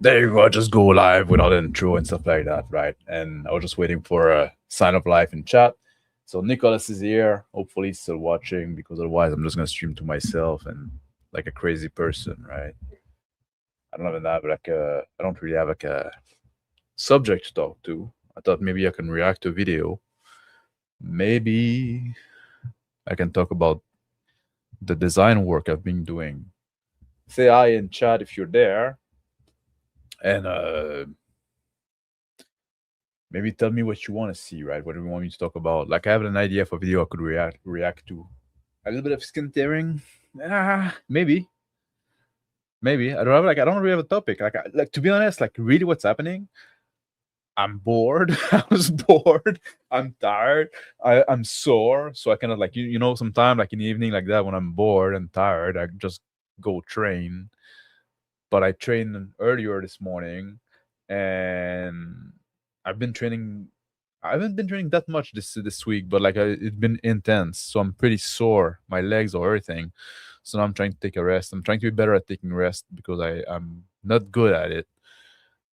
There you go. I just go live without intro and stuff like that, right? And I was just waiting for a sign of life in chat. So Nicholas is here. Hopefully he's still watching because otherwise I'm just gonna stream to myself and like a crazy person, right? I don't have that, but I don't really have like a subject to talk to. I thought maybe I can react to a video. Maybe I can talk about the design work I've been doing. Say hi in chat if you're there. And maybe tell me what you want to see, right? What do you want me to talk about? Like I have an idea for a video I could react to. A little bit of skin tearing, maybe. I don't really have a topic. Like to be honest, like really, what's happening? I'm bored. I was bored. I'm tired. I'm sore. So I kind of like sometime like in the evening like that when I'm bored and tired, I just go train. But I trained earlier this morning, and I've been training. I haven't been training that much this week, but like it's been intense, so I'm pretty sore. My legs are hurting, so now I'm trying to take a rest. I'm trying to be better at taking rest because I'm not good at it,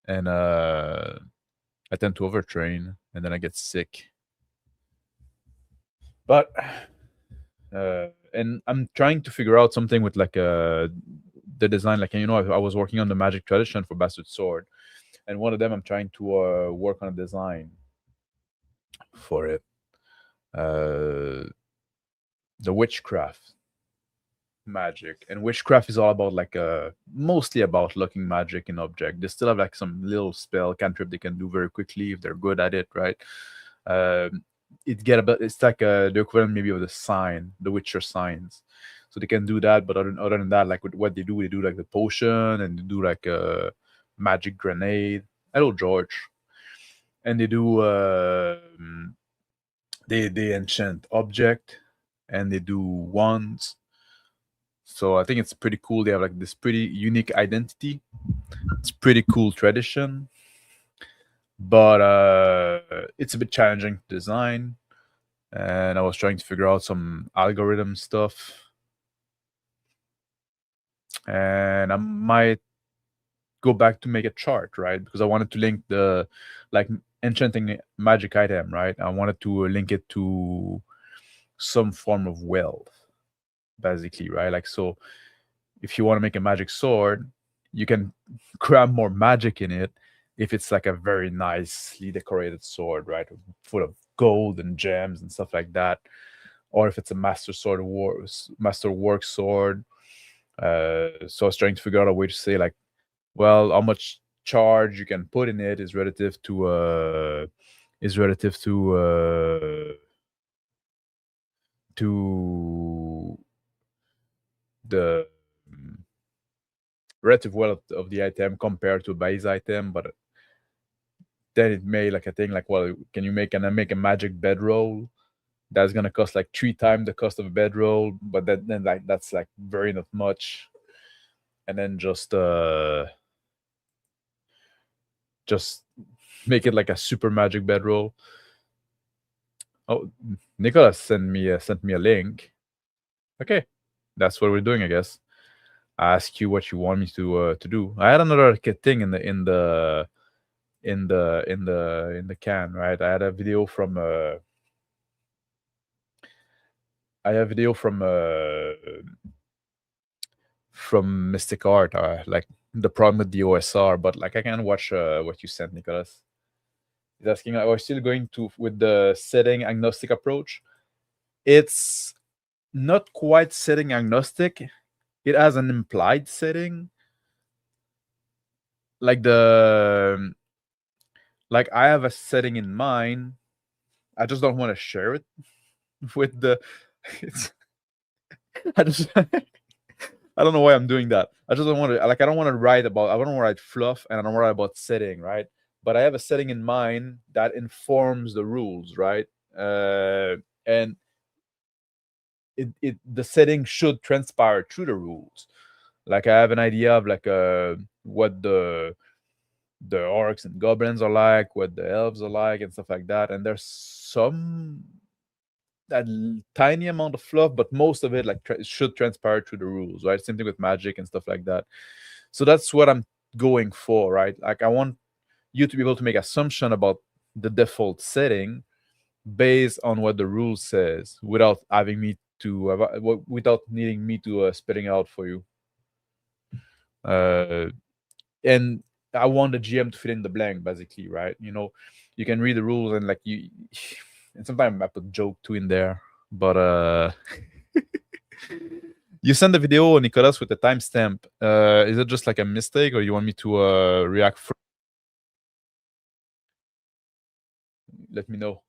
and I tend to overtrain, and then I get sick. But and I'm trying to figure out something with like the design. Like I was working on the magic tradition for Bastard Sword, and one of them I'm trying to work on a design for it. The witchcraft magic, and witchcraft is all about like mostly about looking magic in object. They still have like some little spell cantrip they can do very quickly if they're good at it, right? It's like the equivalent maybe of the sign, the Witcher signs. So they can do that, but other than that, like what they do like the potion, and they do like a magic grenade. Hello, George. And they do they enchant object, and they do wands. So I think it's pretty cool. They have like this pretty unique identity. It's pretty cool tradition, but it's a bit challenging to design. And I was trying to figure out some algorithm stuff. And I might go back to make a chart, right? Because I wanted to link the like enchanting magic item, right? I wanted to link it to some form of wealth, basically, right? Like, so if you want to make a magic sword, you can cram more magic in it if it's like a very nicely decorated sword, right? Full of gold and gems and stuff like that. Or if it's a master work sword. So I was trying to figure out a way to say like, well, how much charge you can put in it is relative to the relative wealth of the item compared to a base item. But then it made like a thing like, well, can I make a magic bedroll that's gonna cost like 3 times the cost of a bedroll? But then like that's like very not much. And then just make it like a super magic bedroll. Oh, Nicholas sent me a link. Okay, that's what we're doing, I guess. I ask you what you want me to do. I had another thing in the can, right? I had a video from from Mystic Art, like the problem with the OSR, but like I can watch what you sent, Nicholas. He's asking, are we still going to with the setting agnostic approach? It's not quite setting agnostic. It has an implied setting. Like I have a setting in mind. I just don't want to share it with the. I just. I don't know why I'm doing that. I just don't want to. Like, I don't want to write about. I don't want to write fluff, and I don't want to write about setting, right? But I have a setting in mind that informs the rules, right? And the setting should transpire through the rules. Like, I have an idea of like what the orcs and goblins are like, what the elves are like, and stuff like that. And there's some that tiny amount of fluff, but most of it like should transpire through the rules, right? Same thing with magic and stuff like that. So that's what I'm going for, right? Like I want you to be able to make assumption about the default setting based on what the rule says, without having me to without needing me to spitting out for you. And I want the GM to fill in the blank, basically, right? You know, you can read the rules and like you, and sometimes I put joke too in there, but you send the video, Nicolas, with a timestamp. Is it just like a mistake, or you want me to react? Let me know.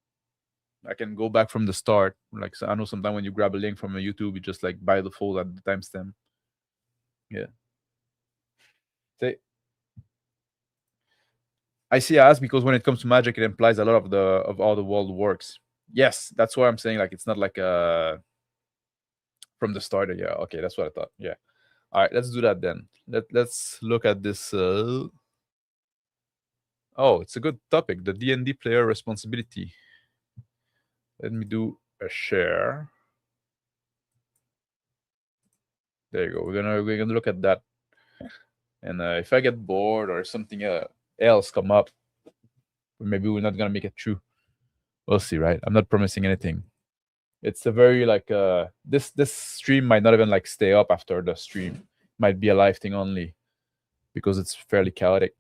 I can go back from the start. Like, so I know sometimes when you grab a link from a YouTube, you just like by default at the timestamp. Yeah. Say, I see as because when it comes to magic, it implies a lot of how the world works. Yes, that's why I'm saying like it's not like from the start. Yeah, okay, that's what I thought. Yeah. All right, let's do that then. Let's look at this. Oh, it's a good topic. The D&D player responsibility. Let me do a share. There you go. We're gonna look at that. And if I get bored or something else come up, maybe we're not gonna make it through. We'll see, right? I'm not promising anything. It's a very like this stream might not even like stay up after the stream. Might be a live thing only because it's fairly chaotic.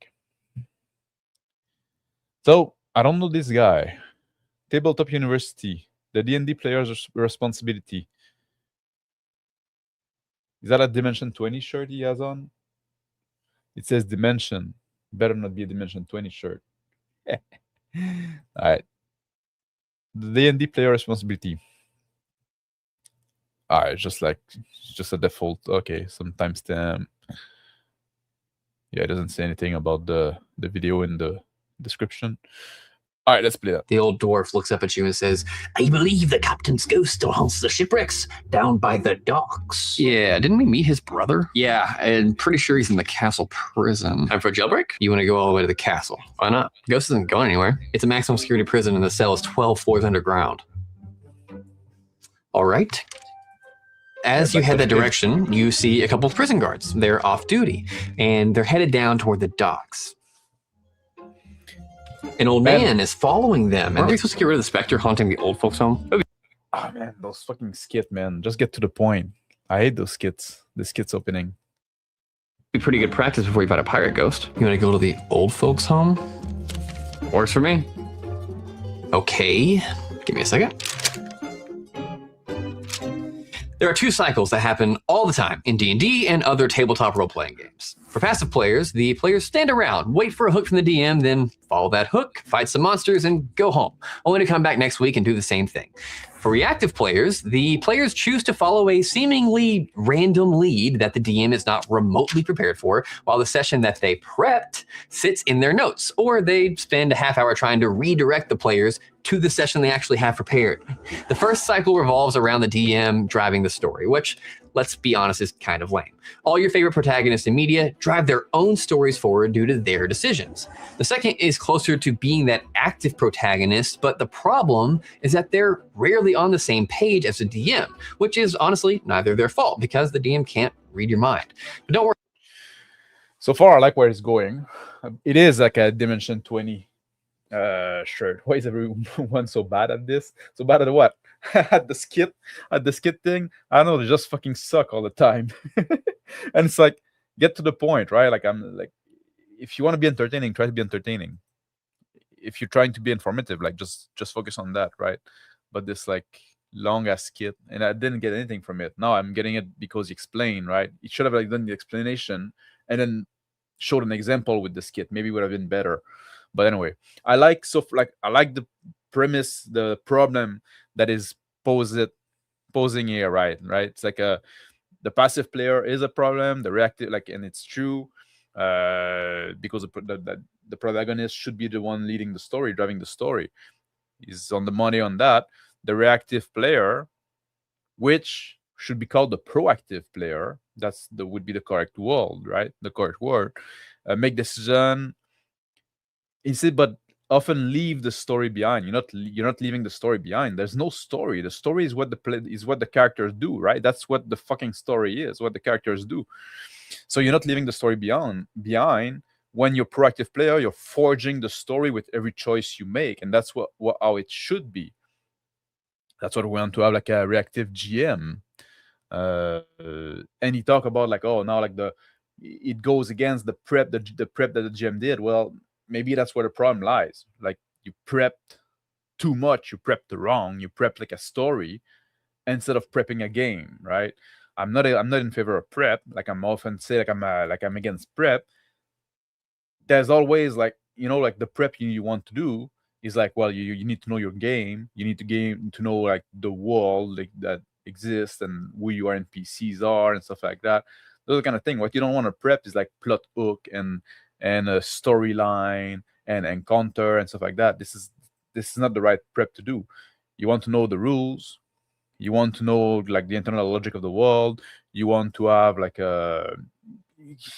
So I don't know this guy. Tabletop University, the D&D player's responsibility. Is that a Dimension 20 shirt he has on? It says Dimension. Better not be a Dimension 20 shirt. All right. The D&D player responsibility. All right, just a default. Okay, some timestamp. Yeah, it doesn't say anything about the video in the description. All right, let's play that. The old dwarf looks up at you and says, I believe the captain's ghost still haunts the shipwrecks down by the docks. Yeah, didn't we meet his brother? Yeah, and pretty sure he's in the castle prison. Time for a jailbreak? You want to go all the way to the castle? Why not? The ghost isn't going anywhere. It's a maximum security prison and the cell is 12 floors underground. All right. As you head that direction, you see a couple of prison guards. They're off duty, and they're headed down toward the docks. An old man is following them. Aren't we supposed to get rid of the specter haunting the old folks' home? Oh man, those fucking skits, man. Just get to the point. I hate those skits. The skits opening. Be pretty good practice before you fight a pirate ghost. You want to go to the old folks' home? Works for me. Okay, give me a second. There are two cycles that happen all the time in D&D and other tabletop role-playing games. For passive players, the players stand around, wait for a hook from the DM, then follow that hook, fight some monsters, and go home, only to come back next week and do the same thing. For reactive players, the players choose to follow a seemingly random lead that the DM is not remotely prepared for, while the session that they prepped sits in their notes, or they spend a half hour trying to redirect the players to the session they actually have prepared. The first cycle revolves around the DM driving the story, which, let's be honest, is kind of lame. All your favorite protagonists in media drive their own stories forward due to their decisions. The second is closer to being that active protagonist, but the problem is that they're rarely on the same page as the DM, which is honestly neither their fault because the DM can't read your mind. But don't worry. So far, I like where it's going. It is like a Dimension 20 shirt. Why is everyone so bad at this? So bad at what? At the skit thing? I don't know, they just fucking suck all the time. And it's like, get to the point, right? Like, I'm like, if you want to be entertaining, try to be entertaining. If you're trying to be informative, like just focus on that, right? But this like long ass skit, and I didn't get anything from it. Now I'm getting it because you explain, right? It should have like done the explanation and then showed an example with the skit. Maybe it would have been better. But anyway, I like the premise, the problem that is posing here, right? It's like the passive player is a problem, the reactive, like, and it's true, because the protagonist should be the one leading the story, driving the story. He's on the money on that. The reactive player, which should be called the proactive player, would be the correct word, right? The correct word. Make decision. Instead, but often leave the story behind. You're not leaving the story behind. There's no story. The story is what the characters do, right? That's what the fucking story is, what the characters do. So you're not leaving the story behind. When you're a proactive player, you're forging the story with every choice you make, and that's how it should be. That's what we want to have, like a reactive GM. And he talk about like, oh, now like it goes against the prep that the GM did. Well, maybe that's where the problem lies. Like, you prepped too much, you prepped wrong, you prepped like a story instead of prepping a game, right? I'm not in favor of prep. Like, I'm often say like I'm against prep. There's always like, like the prep you want to do is like, well, you need to know your game. You need to know like the world like that exists and who your NPCs are and stuff like that. Those kind of thing. What you don't want to prep is like plot hook and a storyline and encounter and stuff like that. This is not the right prep to do. You want to know the rules. You want to know like the internal logic of the world. You want to have like a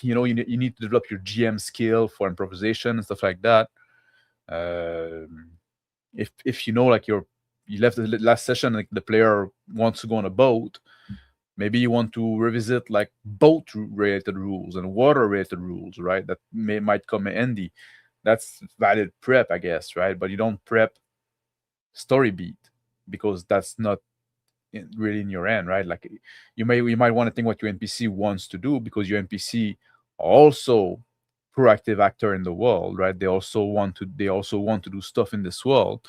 you need to develop your GM skill for improvisation and stuff like that. If you know like you left the last session, like the player wants to go on a boat, maybe you want to revisit like boat related rules and water related rules, right? That might come in handy. That's valid prep, I guess, right? But you don't prep story beat because that's not really in your end, right? Like, you might want to think what your NPC wants to do, because your NPC also proactive actor in the world, right? They also want to do stuff in this world,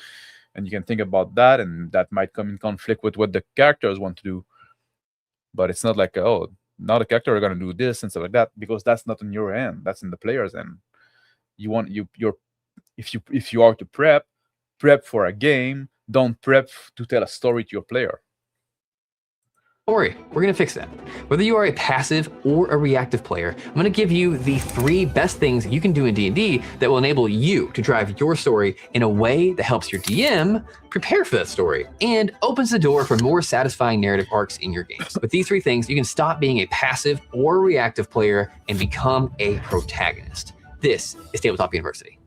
and you can think about that, and that might come in conflict with what the characters want to do. But it's not like, oh, now the character are going to do this and stuff like that, because that's not in your end, that's in the player's end. If you are to prep for a game, don't prep to tell a story to your player. Don't worry, we're going to fix that. Whether you are a passive or a reactive player, I'm going to give you the 3 best things you can do in D&D that will enable you to drive your story in a way that helps your DM prepare for that story and opens the door for more satisfying narrative arcs in your games. With these 3 things, you can stop being a passive or reactive player and become a protagonist. This is Tabletop University.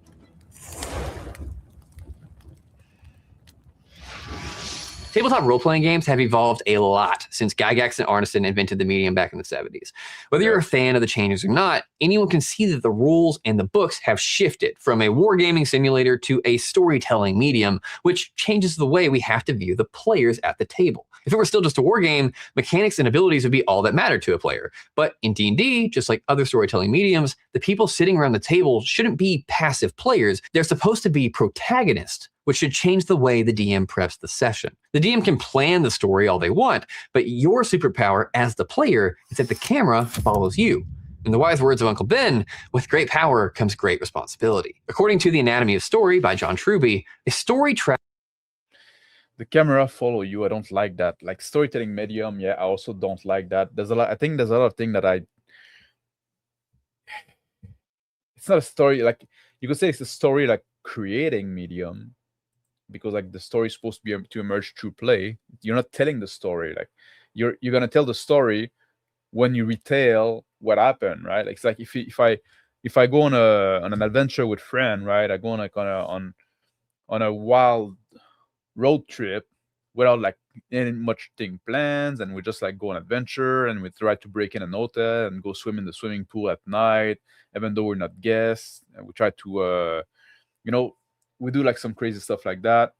Tabletop role-playing games have evolved a lot since Gygax and Arneson invented the medium back in the 70s. Whether you're a fan of the changes or not, anyone can see that the rules and the books have shifted from a wargaming simulator to a storytelling medium, which changes the way we have to view the players at the table. If it were still just a wargame, mechanics and abilities would be all that mattered to a player. But in D&D, just like other storytelling mediums, the people sitting around the table shouldn't be passive players. They're supposed to be protagonists, which should change the way the DM preps the session. The DM can plan the story all they want, but your superpower as the player is that the camera follows you. In the wise words of Uncle Ben, with great power comes great responsibility. According to The Anatomy of Story by John Truby, a story the camera follow you. I don't like that. Like, storytelling medium, yeah, I also don't like that. I think there's a lot of things that it's not a story, like, you could say it's a story like creating medium, because like the story is supposed to be to emerge through play. You're not telling the story. Like, you're gonna tell the story when you retell what happened, right? Like, it's like if I go on an adventure with friend, right? I go on a wild road trip without like any much thing plans, and we just like go on adventure, and we try to break in an hotel and go swim in the swimming pool at night, even though we're not guests, and we try to we do like some crazy stuff like that.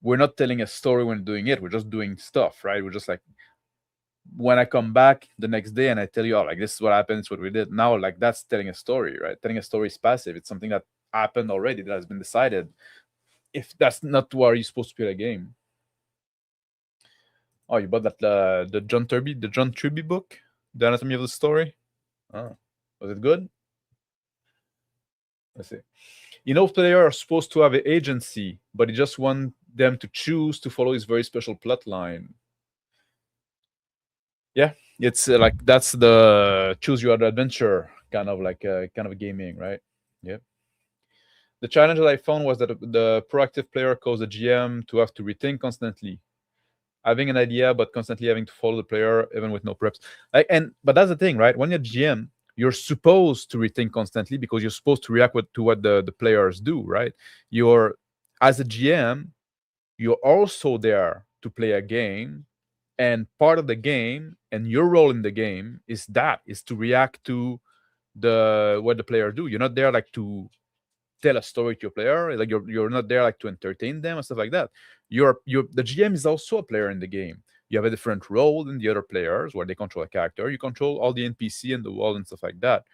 We're not telling a story when doing it. We're just doing stuff, right? We're just like, when I come back the next day and I tell you, oh, like, this is what happened, it's what we did. Now, like, that's telling a story, right? Telling a story is passive. It's something that happened already, that has been decided. If that's not where you're supposed to play a game. Oh, you bought that the John Truby book, The Anatomy of the Story? Oh, was it good? Let's see. Players are supposed to have an agency, but he just want them to choose to follow his very special plot line. Yeah, it's like, that's the choose your adventure kind of gaming, right? Yeah. The challenge that I found was that the proactive player caused the GM to have to rethink constantly, having an idea but constantly having to follow the player even with no preps. But that's the thing, right? When you're GM, you're supposed to rethink constantly because you're supposed to react to what the players do, right? You're, as a GM, you're also there to play a game, and part of the game and your role in the game is to react to what the player do. You're not there like to tell a story to your player, like you're not there like to entertain them and stuff like that. You're the GM is also a player in the game. You have a different role than the other players where they control a character. You control all the NPC and the world and stuff like that.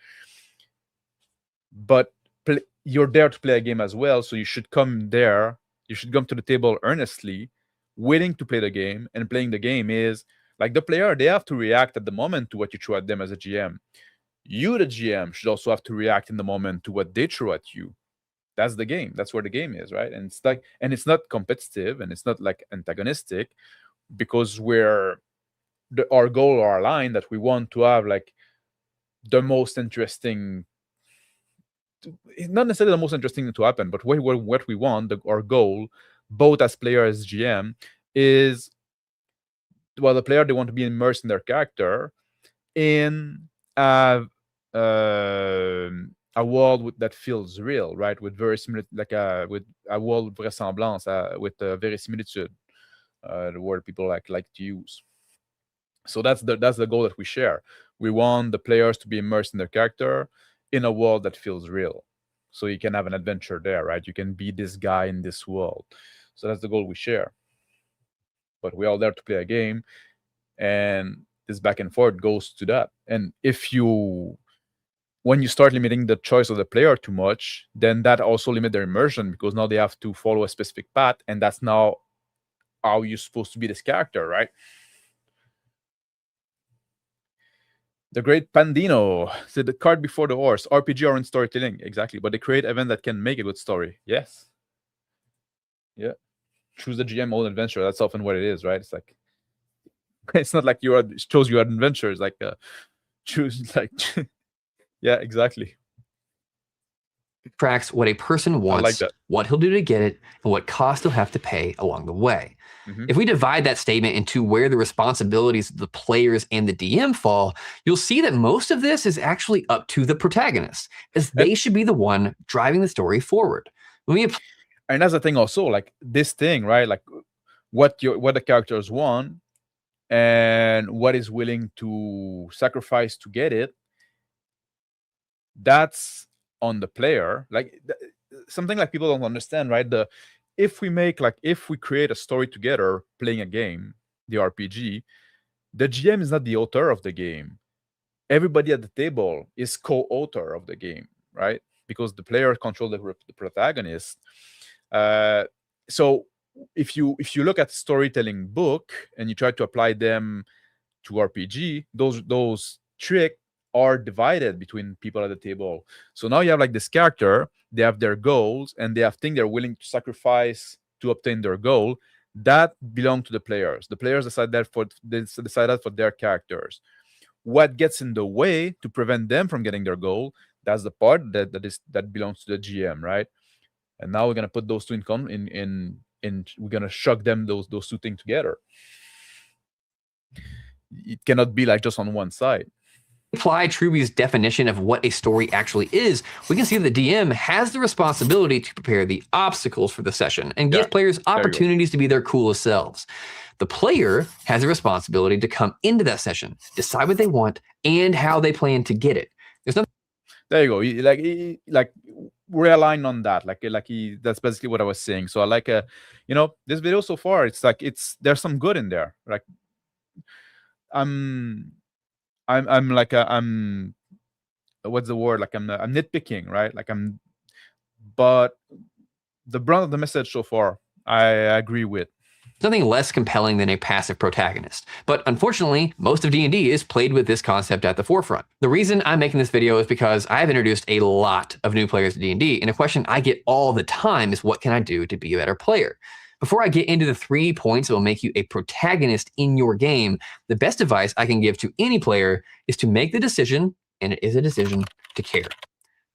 But you're there to play a game as well, so you should come there. You should come to the table earnestly, willing to play the game, and playing the game is like the player, they have to react at the moment to what you throw at them as a GM. You, the GM, should also have to react in the moment to what they throw at you. That's the game. That's where the game is, right? And it's like, and it's not competitive and it's not like antagonistic, because our goal or our line that we want to have like the most interesting, not necessarily the most interesting thing to happen, but what we want, our goal, both as player as GM, is, well, the player, they want to be immersed in their character in a world that feels real, right? With verisimilitude, with a world vraisemblance, with verisimilitude, the word people like to use. So that's the goal that we share. We want the players to be immersed in their character in a world that feels real. So you can have an adventure there, right? You can be this guy in this world. So that's the goal we share. But we're all there to play a game, and this back and forth goes to that. And when you start limiting the choice of the player too much, then that also limits their immersion, because now they have to follow a specific path, and that's now how you're supposed to be this character, right? The great Pandino said, the cart before the horse. RPG or in storytelling, exactly. But they create event that can make a good story. Yes. Yeah. Choose the GM own adventure. That's often what it is, right? It's like, it's not like it shows you an adventure. It's like choose like yeah, exactly. Tracks what a person wants, what he'll do to get it, and what cost he'll have to pay along the way. Mm-hmm. If we divide that statement into where the responsibilities of the players and the DM fall, you'll see that most of this is actually up to the protagonist, as they should be the one driving the story forward. And that's the thing also, like this thing, right? Like what the characters want and what is willing to sacrifice to get it, that's on the player. Like something like people don't understand, right? If we create a story together playing a game, the RPG, the GM is not the author of the game. Everybody at the table is co-author of the game, right? Because the player controls the protagonist. So if you look at storytelling book and you try to apply them to RPG, those tricks are divided between people at the table. So now you have like this character, they have their goals, and they have things they're willing to sacrifice to obtain their goal. That belong to the players. The players decide that for their characters. What gets in the way to prevent them from getting their goal, that's the part that belongs to the GM, right? And now we're gonna put those two in we're gonna shock them those two things together. It cannot be like just on one side. Apply Truby's definition of what a story actually is, we can see that the DM has the responsibility to prepare the obstacles for the session and give players opportunities to be their coolest selves. The player has a responsibility to come into that session, decide what they want, and how they plan to get it. There you go. Like we're aligned on that. That's basically what I was saying. So I like this video so far. It's like there's some good in there. Like I'm what's the word? Like I'm nitpicking, right? But the brunt of the message so far, I agree with. Nothing less compelling than a passive protagonist. But unfortunately, most of D&D is played with this concept at the forefront. The reason I'm making this video is because I've introduced a lot of new players to D&D, and a question I get all the time is, what can I do to be a better player? Before I get into the 3 points that will make you a protagonist in your game, the best advice I can give to any player is to make the decision, and it is a decision, to care.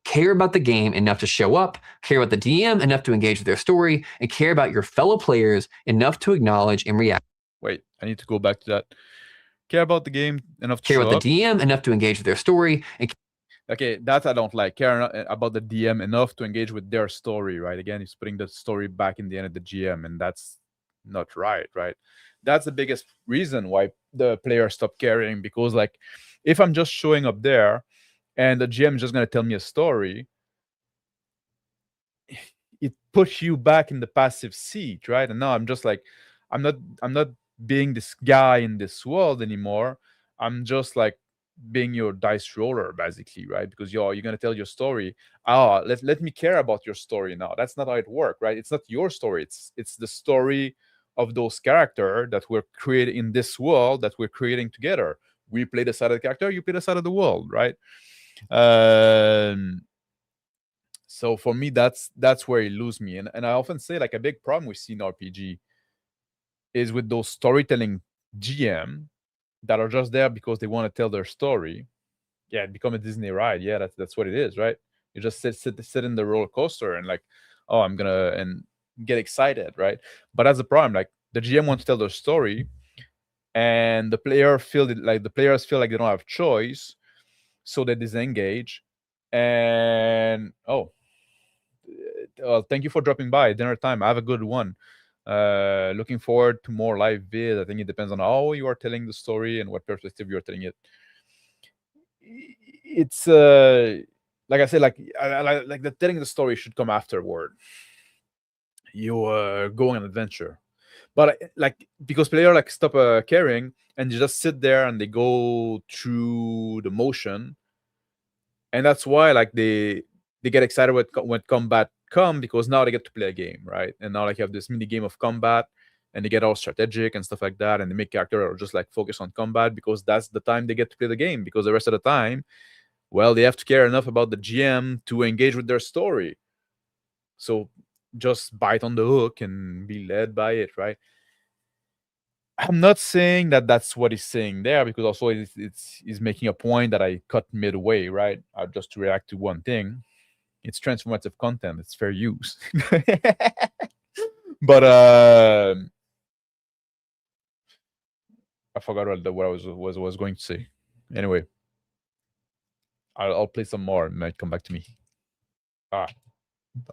Care about the game enough to show up, care about the DM enough to engage with their story, and care about your fellow players enough to acknowledge and react. Wait, I need to go back to that. Care about the game enough to care about the DM enough to engage with their story, and Okay, that I don't like. Care about the DM enough to engage with their story, right? Again, he's putting the story back in the end of the GM, and that's not right, right? That's the biggest reason why the players stop caring, because like if I'm just showing up there and the GM is just gonna tell me a story, it puts you back in the passive seat, right? And now I'm just like, I'm not being this guy in this world anymore. I'm just like being your dice roller, basically, right? Because you're gonna tell your story. Oh, let me care about your story now. That's not how it works, right? It's not your story. It's the story of those characters that we're creating in this world that we're creating together. We play the side of the character, you play the side of the world, right? Um, so for me, that's where it lose me. And I often say like a big problem with scene RPG is with those storytelling GM that are just there because they want to tell their story. Yeah, it become a Disney ride. Yeah, that's what it is, right? You just sit in the roller coaster and like, oh, I'm gonna and get excited, right? But that's the problem. Like the GM wants to tell their story, and the players feel like they don't have choice, so they disengage. And oh, thank you for dropping by. Dinner time. Have a good one. Looking forward to more live vid. I think it depends on how you are telling the story and what perspective you are telling it. It's like I said, like the telling the story should come afterward. You go on an adventure, but like because players like stop caring and you just sit there and they go through the motion, and that's why like they get excited when combat come, because now they get to play a game, right? And now like you have this mini game of combat, and they get all strategic and stuff like that, and they make character or just like focus on combat because that's the time they get to play the game. Because the rest of the time, well, they have to care enough about the GM to engage with their story. So just bite on the hook and be led by it, right? I'm not saying that that's what he's saying there, because also he's making a point that I cut midway, right? Just to react to one thing. It's transformative content. It's fair use. But I forgot what I was going to say. Anyway, I'll play some more. It might come back to me. I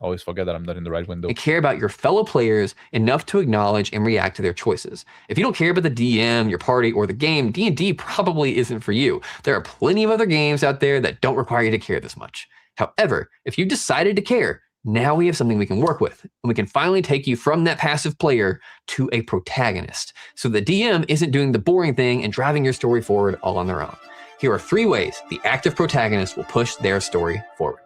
always forget that I'm not in the right window. And care about your fellow players enough to acknowledge and react to their choices. If you don't care about the DM, your party, or the game, D&D probably isn't for you. There are plenty of other games out there that don't require you to care this much. However, if you've decided to care, now we have something we can work with, and we can finally take you from that passive player to a protagonist. So the DM isn't doing the boring thing and driving your story forward all on their own. Here are 3 ways the active protagonist will push their story forward.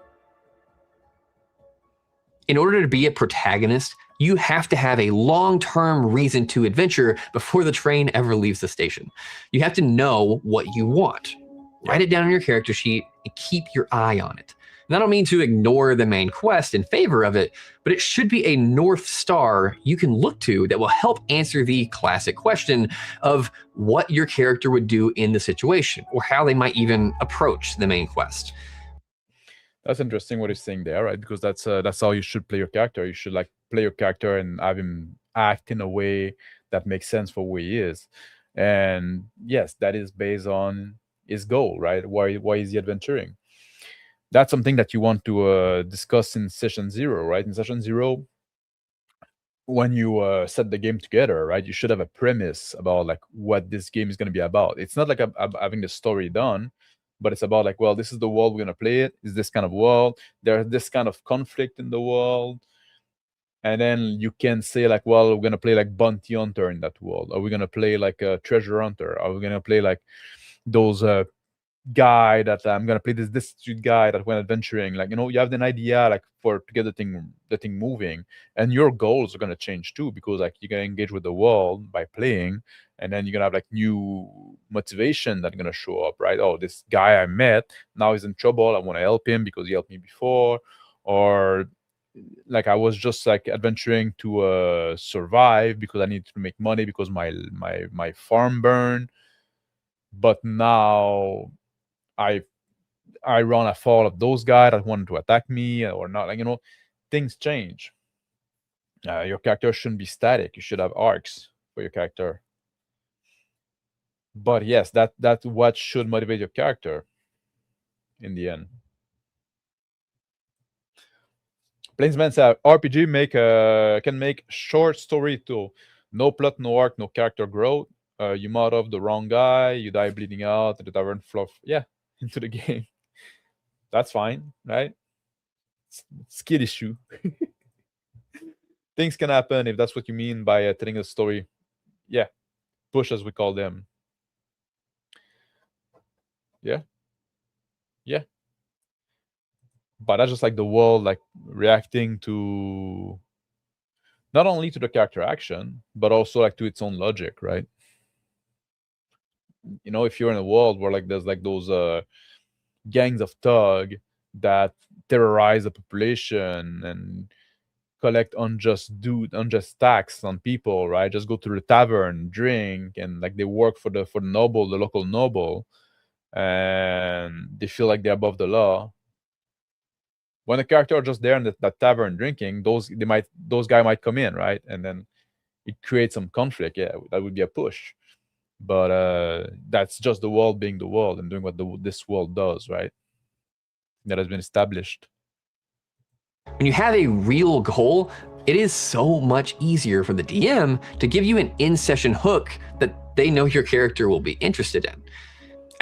In order to be a protagonist, you have to have a long-term reason to adventure before the train ever leaves the station. You have to know what you want. Write it down on your character sheet and keep your eye on it. And I don't mean to ignore the main quest in favor of it, but it should be a North Star you can look to that will help answer the classic question of what your character would do in the situation, or how they might even approach the main quest. That's interesting what he's saying there, right? Because that's how you should play your character. You should like play your character and have him act in a way that makes sense for who he is. And yes, that is based on his goal, right? Why is he adventuring? That's something that you want to discuss in session 0, right? In session 0, when you set the game together, right, you should have a premise about like what this game is going to be about. It's not like having the story done, but it's about like, well, this is the world we're going to play it. Is this kind of world? There's this kind of conflict in the world. And then you can say like, well, we're going to play like bounty hunter in that world. Are we going to play like a treasure hunter? Are we going to play like those guy that I'm gonna play this destitute guy that went adventuring? Like, you know, you have an idea like for to get the thing moving, and your goals are gonna change too, because like you're gonna engage with the world by playing, and then you're gonna have like new motivation that's gonna show up, right? Oh, this guy I met, now he's in trouble, I want to help him because he helped me before. Or like I was just like adventuring to survive because I needed to make money because my farm burned, but now I run afoul of those guys that wanted to attack me or not. Like, you know, things change. Your character shouldn't be static. You should have arcs for your character. But yes, that's what should motivate your character. in the end. Plainsman said RPG can make short story too. No plot, no arc, no character growth. You mod off the wrong guy, you die bleeding out, the tavern fluff. Yeah, into the game. That's fine, right? It's kid issue. Things can happen if that's what you mean by telling a story. Yeah, push as we call them. Yeah, yeah. But that's just like the world like reacting to not only to the character action, but also like to its own logic, right? You know, if you're in a world where like there's like those gangs of thug that terrorize the population and collect unjust tax on people, right? Just go to the tavern, drink, and like they work for the noble, the local noble, and they feel like they're above the law. When a character are just there in that tavern drinking, those guy might come in, right? And then it creates some conflict. Yeah, that would be a push. But that's just the world being the world and doing what this world does, right? That has been established. When you have a real goal, it is so much easier for the DM to give you an in-session hook that they know your character will be interested in.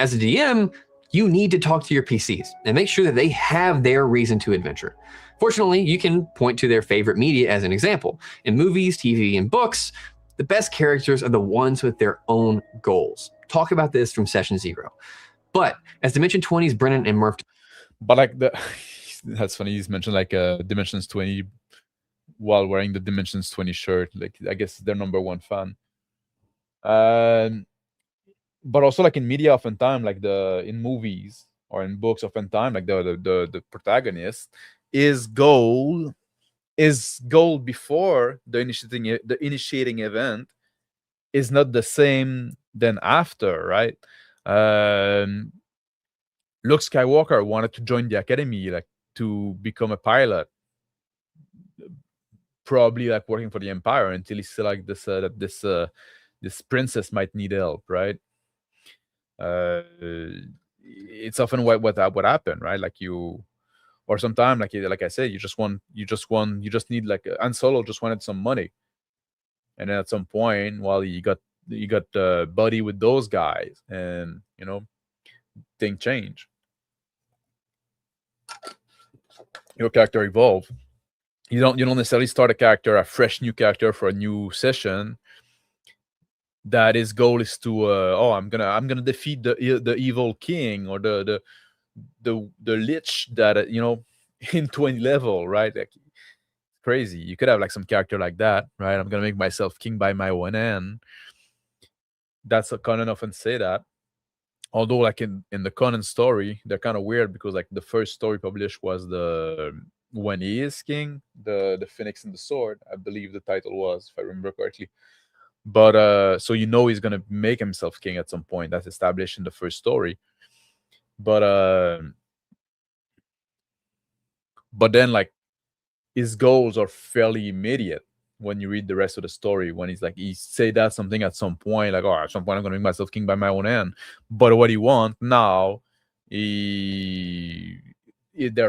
As a DM, you need to talk to your PCs and make sure that they have their reason to adventure. Fortunately, you can point to their favorite media as an example. In movies, TV, and books, the best characters are the ones with their own goals. Talk about this from session 0. But as Dimension 20's Brennan and Murph... But like that's funny, he's mentioned like Dimensions 20 while wearing the Dimensions 20 shirt. Like I guess their number one fan. But also like in media oftentimes, like in movies or in books oftentimes, like the protagonist is goal before the initiating event is not the same than after, right? Luke Skywalker wanted to join the academy, like to become a pilot, probably like working for the Empire until he said like this princess might need help, right? It's often what happened, right? Like you, or sometimes like I said, you just need like Han Solo just wanted some money, and then at some point, while you got buddy with those guys, and things change. Your character evolve. You don't necessarily start a fresh new character for a new session. That his goal is to I'm gonna defeat the evil king or the lich that in 20 level, right? Like, crazy. You could have like some character like that, right? I'm gonna make myself king by my own hand. That's a Conan often say that. Although like in the Conan story, they're kind of weird because like the first story published was the When He Is King, the Phoenix and the Sword, I believe the title was, if I remember correctly. But so he's gonna make himself king at some point. That's established in the first story. But then like his goals are fairly immediate when you read the rest of the story. When he say that something at some point, like, at some point I'm gonna make myself king by my own hand. But what he want now, they're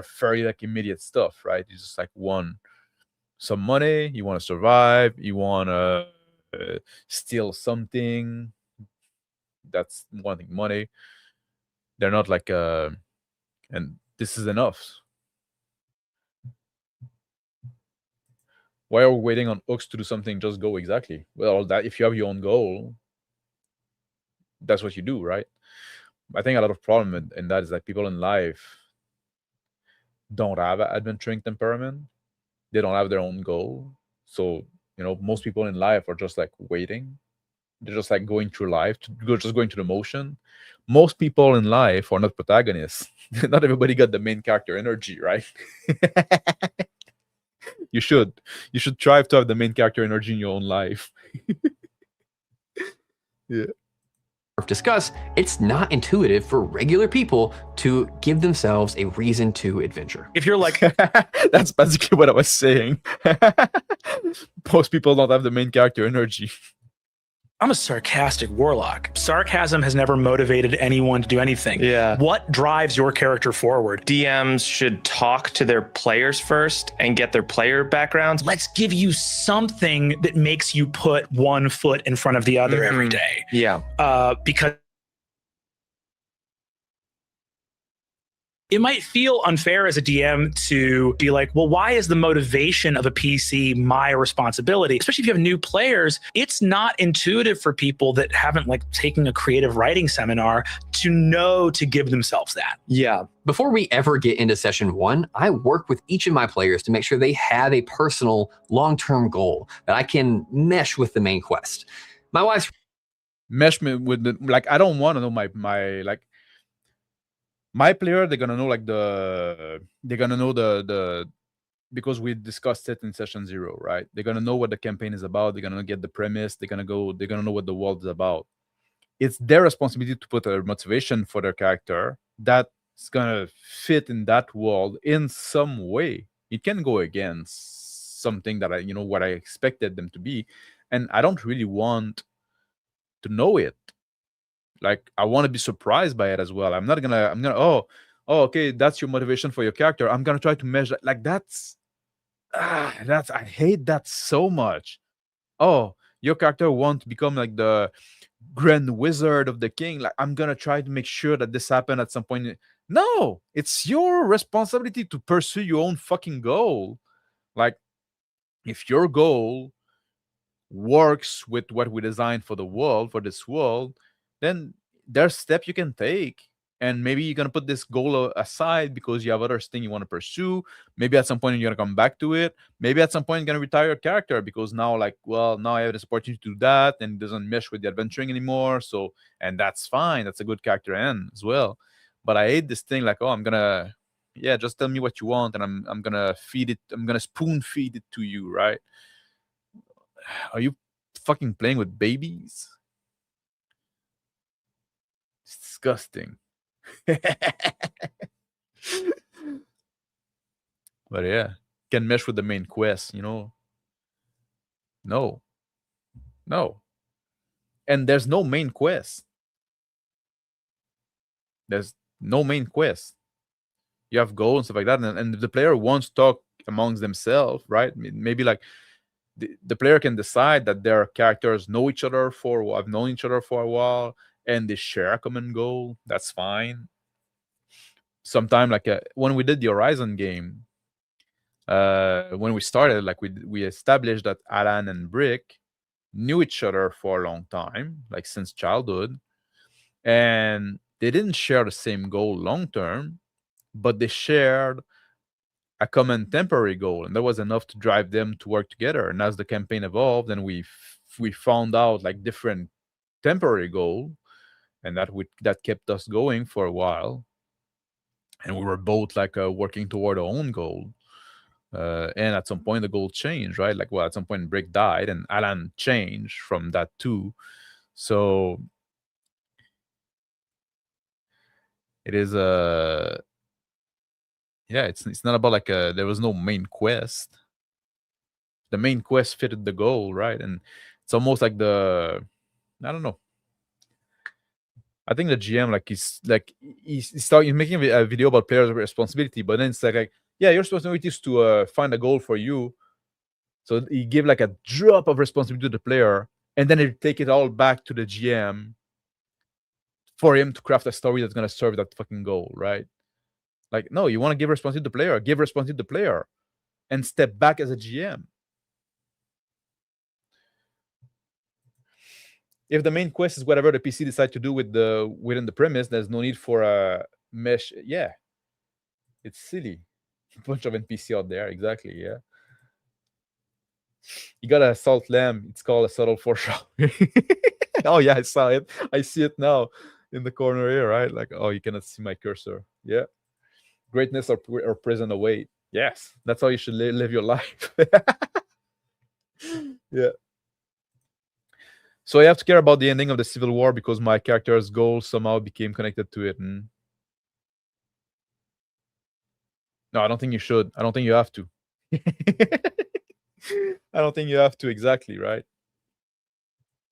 fairly like immediate stuff, right? You just like want some money, you want to survive, you want to steal something. That's wanting money. They're not like and this is enough. Why are we waiting on hooks to do something? Just go. Exactly. Well, that if you have your own goal, that's what you do, right? I think a lot of problem in that is that people in life don't have an adventuring temperament. They don't have their own goal. So most people in life are just like waiting. They're just like going through life, just going through the motion. Most people in life are not protagonists. Not everybody got the main character energy, right? You should strive to have the main character energy in your own life. Yeah. Discuss, it's not intuitive for regular people to give themselves a reason to adventure. If you're like, that's basically what I was saying. Most people don't have the main character energy. I'm a sarcastic warlock. Sarcasm has never motivated anyone to do anything. Yeah. What drives your character forward? DMs should talk to their players first and get their player backgrounds. Let's give you something that makes you put one foot in front of the other every day. Yeah. Because it might feel unfair as a DM to be like, well, why is the motivation of a PC my responsibility? Especially if you have new players, it's not intuitive for people that haven't like taken a creative writing seminar to know to give themselves that. Yeah. Before we ever get into session 1, I work with each of my players to make sure they have a personal long-term goal that I can mesh with the main quest. My wife's Mesh me with the, like, I don't want to know my player, they're gonna know like they're gonna know the because we discussed it in session 0, right? They're gonna know what the campaign is about. They're gonna get the premise. They're gonna know what the world is about. It's their responsibility to put a motivation for their character that's gonna fit in that world in some way. It can go against something that what I expected them to be, and I don't really want to know it. Like, I want to be surprised by it as well. I'm gonna oh okay, that's your motivation for your character. I'm gonna try to measure like that's I hate that so much. Oh, your character wants to become like the grand wizard of the king. Like, I'm gonna try to make sure that this happen at some point. No, it's your responsibility to pursue your own fucking goal. Like, if your goal works with what we designed for the world, for this world, then there's steps you can take. And maybe you're gonna put this goal aside because you have other things you want to pursue. Maybe at some point you're gonna come back to it. Maybe at some point you're gonna retire your character because now, like, well, now I have this opportunity to do that, and it doesn't mesh with the adventuring anymore. So, and that's fine. That's a good character end as well. But I hate this thing, like, oh, I'm gonna, yeah, just tell me what you want, and I'm gonna feed it. I'm gonna spoon feed it to you, right? Are you fucking playing with babies? It's disgusting. But yeah, can mesh with the main quest, No. And there's no main quest. There's no main quest. You have goals and stuff like that, and the player wants to talk amongst themselves, right? Maybe like the player can decide that their characters know each other have known each other for a while, and they share a common goal. That's fine. Sometime like when we did the Horizon game, when we started, like we established that Alan and Brick knew each other for a long time, like since childhood, and they didn't share the same goal long term, but they shared a common temporary goal, and that was enough to drive them to work together. And as the campaign evolved, and we found out like different temporary goal, and that kept us going for a while, and we were both like working toward our own goal. And at some point the goal changed, right? Like, well, at some point Brick died and Alan changed from that too. So it is yeah, it's not about like there was no main quest. The main quest fitted the goal, right? And it's almost like I don't know. I think the GM he's making a video about players' responsibility, but then it's like yeah, your responsibility is to find a goal for you. So he give like a drop of responsibility to the player, and then he take it all back to the GM for him to craft a story that's gonna serve that fucking goal, right? Like, no, you want to give responsibility to the player, give responsibility to the player, and step back as a GM. If the main quest is whatever the PC decide to do within the premise, there's no need for a mesh. Yeah, it's silly. A bunch of NPC out there, exactly. Yeah, you got a salt lamb. It's called a subtle foreshadowing. Oh yeah, I saw it. I see it now in the corner here, right? Like, oh, you cannot see my cursor. Yeah, greatness or prison await. Yes, that's how you should live your life. Yeah. So I have to care about the ending of the Civil War because my character's goal somehow became connected to it. No, I don't think you should. I don't think you have to. I don't think you have to, exactly, right?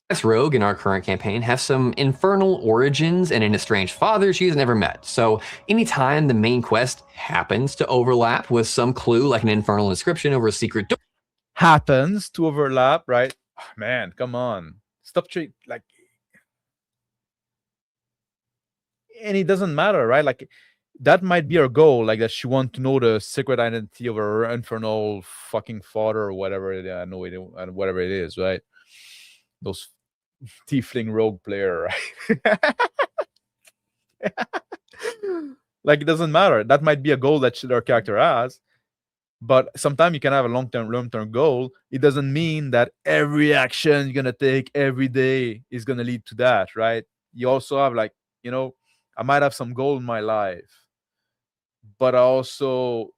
This rogue in our current campaign have some infernal origins and an estranged father she's never met. So anytime the main quest happens to overlap with some clue like an infernal inscription over a secret door, happens to overlap, right? Oh, man, come on, stop like, and it doesn't matter, right? Like, that might be her goal, like that she wants to know the secret identity of her infernal fucking father or whatever it is. I know it, whatever it is, right? Those tiefling rogue player, right? Like, it doesn't matter. That might be a goal that their character has, but sometimes you can have a long-term goal. It doesn't mean that every action you're gonna take every day is gonna lead to that, right? You also have, like, I might have some goal in my life, but I also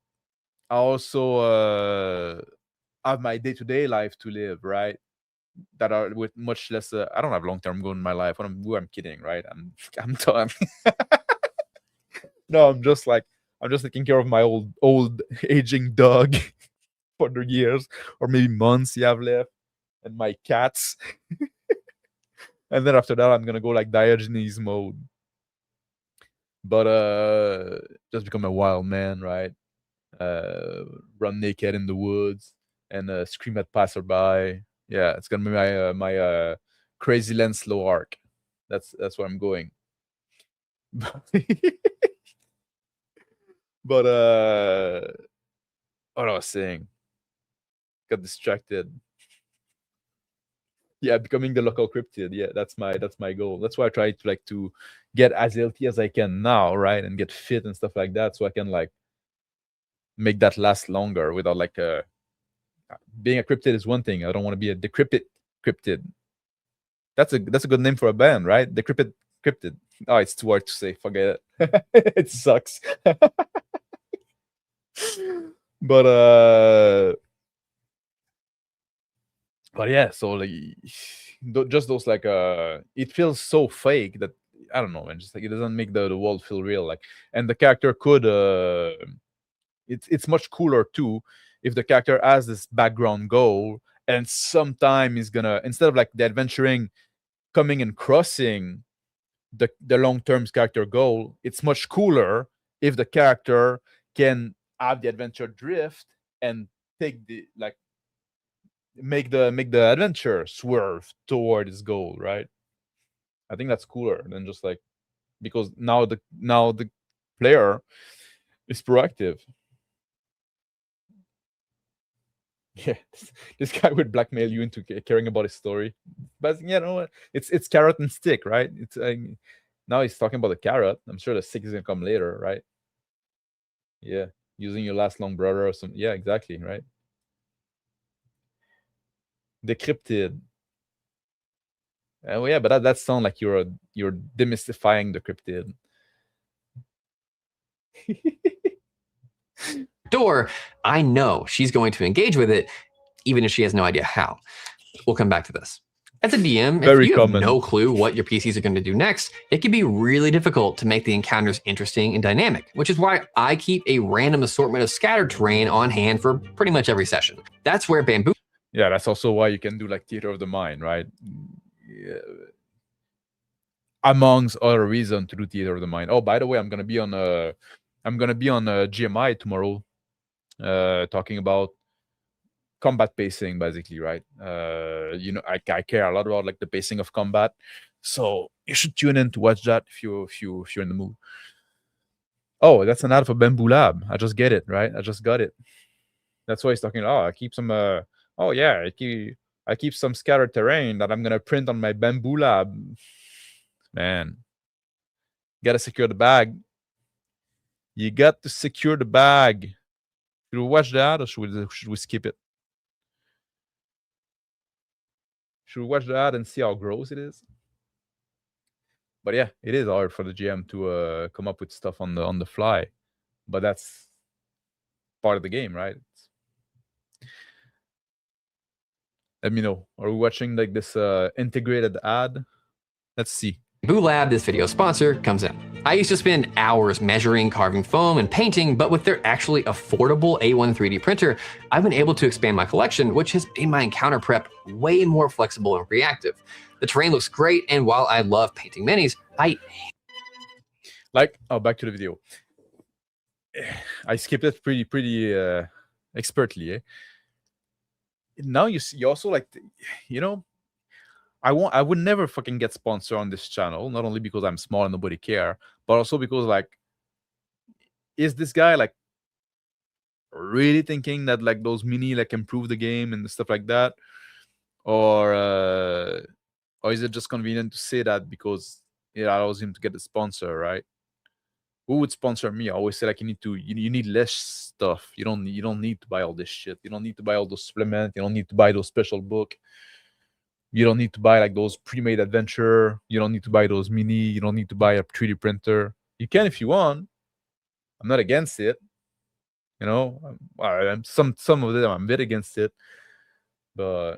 have my day-to-day life to live, right? That are with much less. I don't have long-term goal in my life. I'm kidding, right? I'm done. No, I'm just taking care of my old aging dog for the years or maybe months you have left, and my cats. And then after that, I'm gonna go like Diogenes mode. But just become a wild man, right? Run naked in the woods and scream at passerby. Yeah, it's gonna be my crazy land slow arc. That's where I'm going. But what I was saying, got distracted. Yeah, becoming the local cryptid. Yeah, that's my goal. That's why I try to get as healthy as I can now, right, and get fit and stuff like that, so I can like make that last longer without like being a cryptid is one thing. I don't want to be a decrepit cryptid. That's a good name for a band, right? Decrepit cryptid. Oh, it's too hard to say. Forget it. It sucks. But yeah, so like just those like it feels so fake that I don't know, man. Just like it doesn't make the world feel real. Like, and the character could it's much cooler too if the character has this background goal, and sometime is gonna, instead of like the adventuring coming and crossing the long-term character goal, it's much cooler if the character can have the adventure drift and take the like make the adventure swerve toward its goal, right? I think that's cooler than just like, because now the player is proactive. Yeah, this guy would blackmail you into caring about his story, but you know it's carrot and stick, right? It's now he's talking about the carrot. I'm sure the stick is gonna come later, right? Yeah, using your last long brother or some. Yeah, exactly, right? Decrypted. Yeah, but that sounds like you're demystifying the cryptid. door, I know she's going to engage with it, even if she has no idea how. We'll come back to this. As a DM, Very if you common. have no clue what your PCs are going to do next, it can be really difficult to make the encounters interesting and dynamic, which is why I keep a random assortment of scattered terrain on hand for pretty much every session. That's where bamboo. Yeah, that's also why you can do like theater of the mind, right? Yeah. Amongst other reasons to do theater of the mind. Oh, by the way, I'm gonna be on GMI tomorrow, talking about combat pacing, basically, right? I care a lot about like the pacing of combat, so you should tune in to watch that if you're in the mood. Oh, that's an ad for Bamboo Lab. I just get it, right? I just got it. That's why he's talking. Oh, I keep some. Oh yeah, I keep some scattered terrain that I'm gonna print on my Bamboo Lab. Man, gotta secure the bag. You got to secure the bag. Should we watch that, or should we skip it? Should we watch that and see how gross it is? But yeah, it is hard for the GM to come up with stuff on the fly, but that's part of the game, right? Let me know. Are we watching like this integrated ad? Let's see. Boo Lab, this video sponsor, comes in. I used to spend hours measuring, carving foam, and painting, but with their actually affordable A1 3D printer, I've been able to expand my collection, which has made my encounter prep way more flexible and reactive. The terrain looks great, and while I love painting minis, back to the video. I skipped it pretty expertly. Eh? Now you see, you also like, you know, I would never fucking get sponsored on this channel, not only because I'm small and nobody care, but also because like, is this guy like really thinking that like those mini like improve the game and stuff like that, or is it just convenient to say that because it allows him to get the sponsor, right? Who would sponsor me? I always say like you need less stuff. You don't need to buy all this shit. You don't need to buy all those supplements. You don't need to buy those special book. You don't need to buy like those pre-made adventure. You don't need to buy those mini. You don't need to buy a 3D printer. You can if you want. I'm not against it. You know, some of them I'm a bit against it, but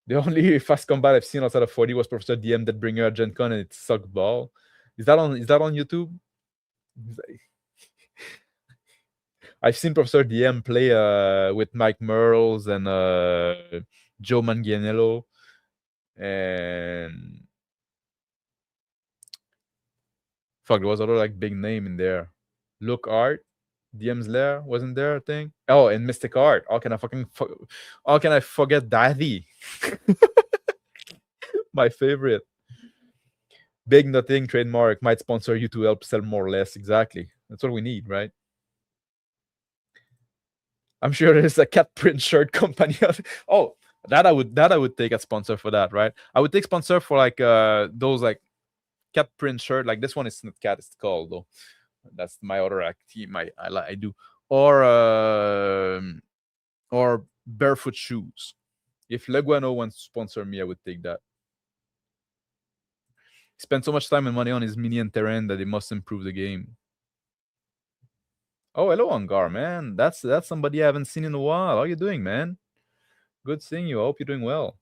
the only fast combat I've seen outside of 40 was Professor DM that bring her at Gen Con and it sucked ball. Is that on YouTube? I've seen Professor DM play with Mike Merles and Joe Manganiello and fuck, there was other like big name in there. Look Art, DM's Lair wasn't there, I think. Oh, and Mystic Art. How can I forget Daddy? My favorite. Big Nothing trademark might sponsor you to help sell more or less. Exactly. That's what we need, right? I'm sure there's a cat print shirt company. Oh, that I would take a sponsor for that, right? I would take sponsor for like those like cat print shirt. Like this one is not cat, it's called though. That's my other team I do. Or barefoot shoes. If Leguano wants to sponsor me, I would take that. He spent so much time and money on his mini and terrain that he must improve the game. Oh, hello, Angar, man. That's somebody I haven't seen in a while. How are you doing, man? Good seeing you. I hope you're doing well.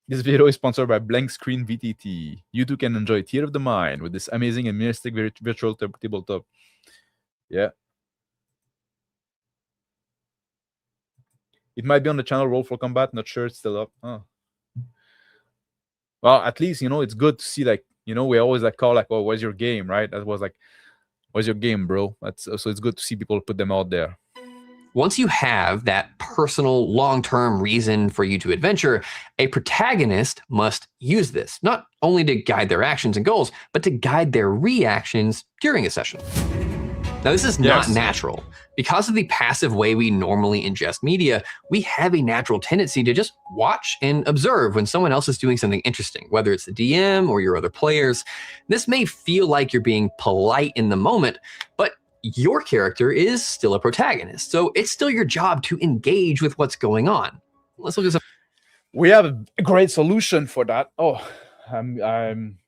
This video is sponsored by Blank Screen VTT. You too can enjoy Theater of the Mind with this amazing and mystic virtual tabletop. Yeah. It might be on the channel Roll for Combat. Not sure it's still up. Oh. Well, at least, you know, it's good to see, like, you know, we always like call like, oh, where's your game, right? That was like, where's your game, bro? So it's good to see people put them out there. Once you have that personal long-term reason for you to adventure, a protagonist must use this, not only to guide their actions and goals, but to guide their reactions during a session. Now, this is not natural. Because of the passive way we normally ingest media, we have a natural tendency to just watch and observe when someone else is doing something interesting, whether it's the DM or your other players. This may feel like you're being polite in the moment, but your character is still a protagonist, so it's still your job to engage with what's going on. Let's look at some. We have a great solution for that. Oh, I'm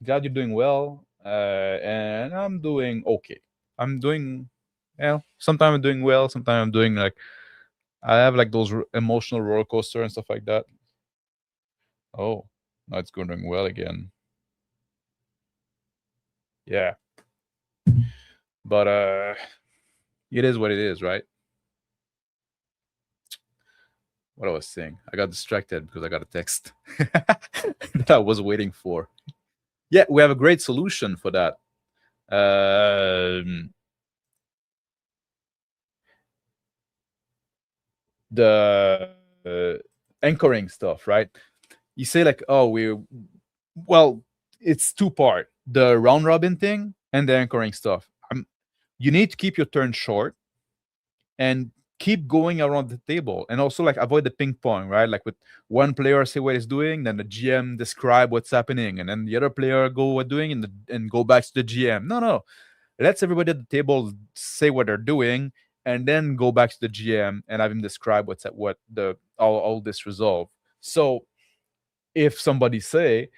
glad you're doing well, and I'm doing okay. I'm doing, sometimes I'm doing well, sometimes I'm doing like, I have like those emotional roller coaster and stuff like that. Oh, now it's going well again. Yeah. But it is what it is, right? What I was saying, I got distracted because I got a text that I was waiting for. Yeah, we have a great solution for that. The anchoring stuff, right? You say like, oh, it's two-part, the round robin thing and the anchoring stuff. You need to keep your turn short and keep going around the table, and also like avoid the ping pong, right? Like with one player say what he's doing, then the GM describe what's happening, and then the other player go what doing and go back to the GM. No. Let's everybody at the table say what they're doing, and then go back to the GM and have him describe all this resolve. So if somebody say,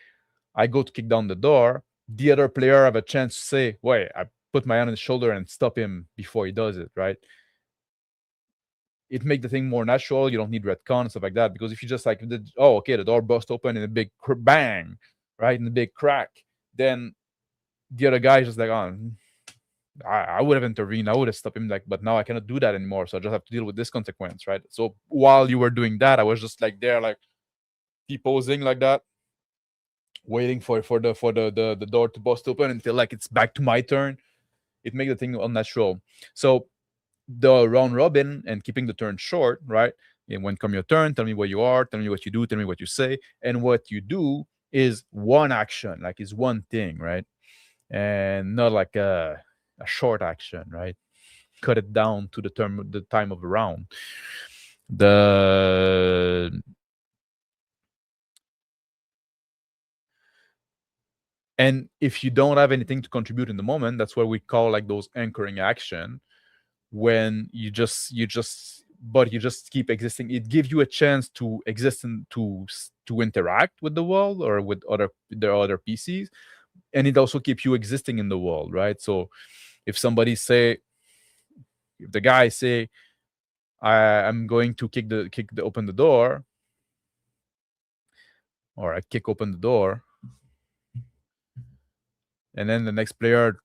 I go to kick down the door, the other player have a chance to say, wait, I put my hand on his shoulder and stop him before he does it, right? it make the thing more natural. You don't need retcon and stuff like that, because if you just like, oh, okay, the door burst open in a big bang, right, in a big crack, then the other guy is just like, oh, I would have intervened, I would have stopped him, like, but now I cannot do that anymore, so I just have to deal with this consequence, right? So while you were doing that, I was just like there, like T-posing like that, waiting for the door to burst open until like it's back to my turn. It makes the thing unnatural. So the round robin and keeping the turn short, right? And when come your turn, tell me where you are, tell me what you do, tell me what you say, and what you do is one action, like it's one thing, right? And not like a short action, right? Cut it down to the time of the round. And if you don't have anything to contribute in the moment, that's what we call like those anchoring action, when you just keep existing. It gives you a chance to exist and to interact with the world or with other PCs, and it also keeps you existing in the world, right? So if the guy say, I'm going to open the door, or I kick open the door, and then the next player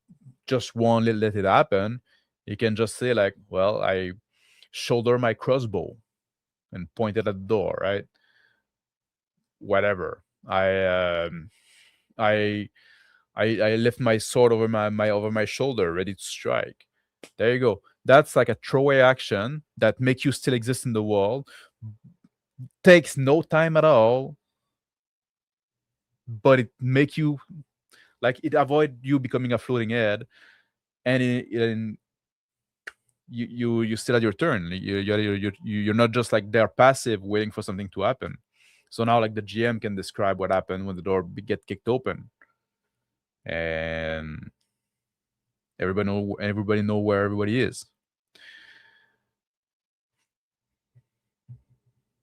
just won't let it happen, you can just say like, well, I shoulder my crossbow and point it at the door, right? Whatever. I lift my sword over my shoulder, ready to strike. There you go. That's like a throwaway action that makes you still exist in the world. Takes no time at all, but it make you like, it avoid you becoming a floating head, and you still had your turn. You're not just like there passive waiting for something to happen. So now like the GM can describe what happened when the door get kicked open, and everybody know where everybody is.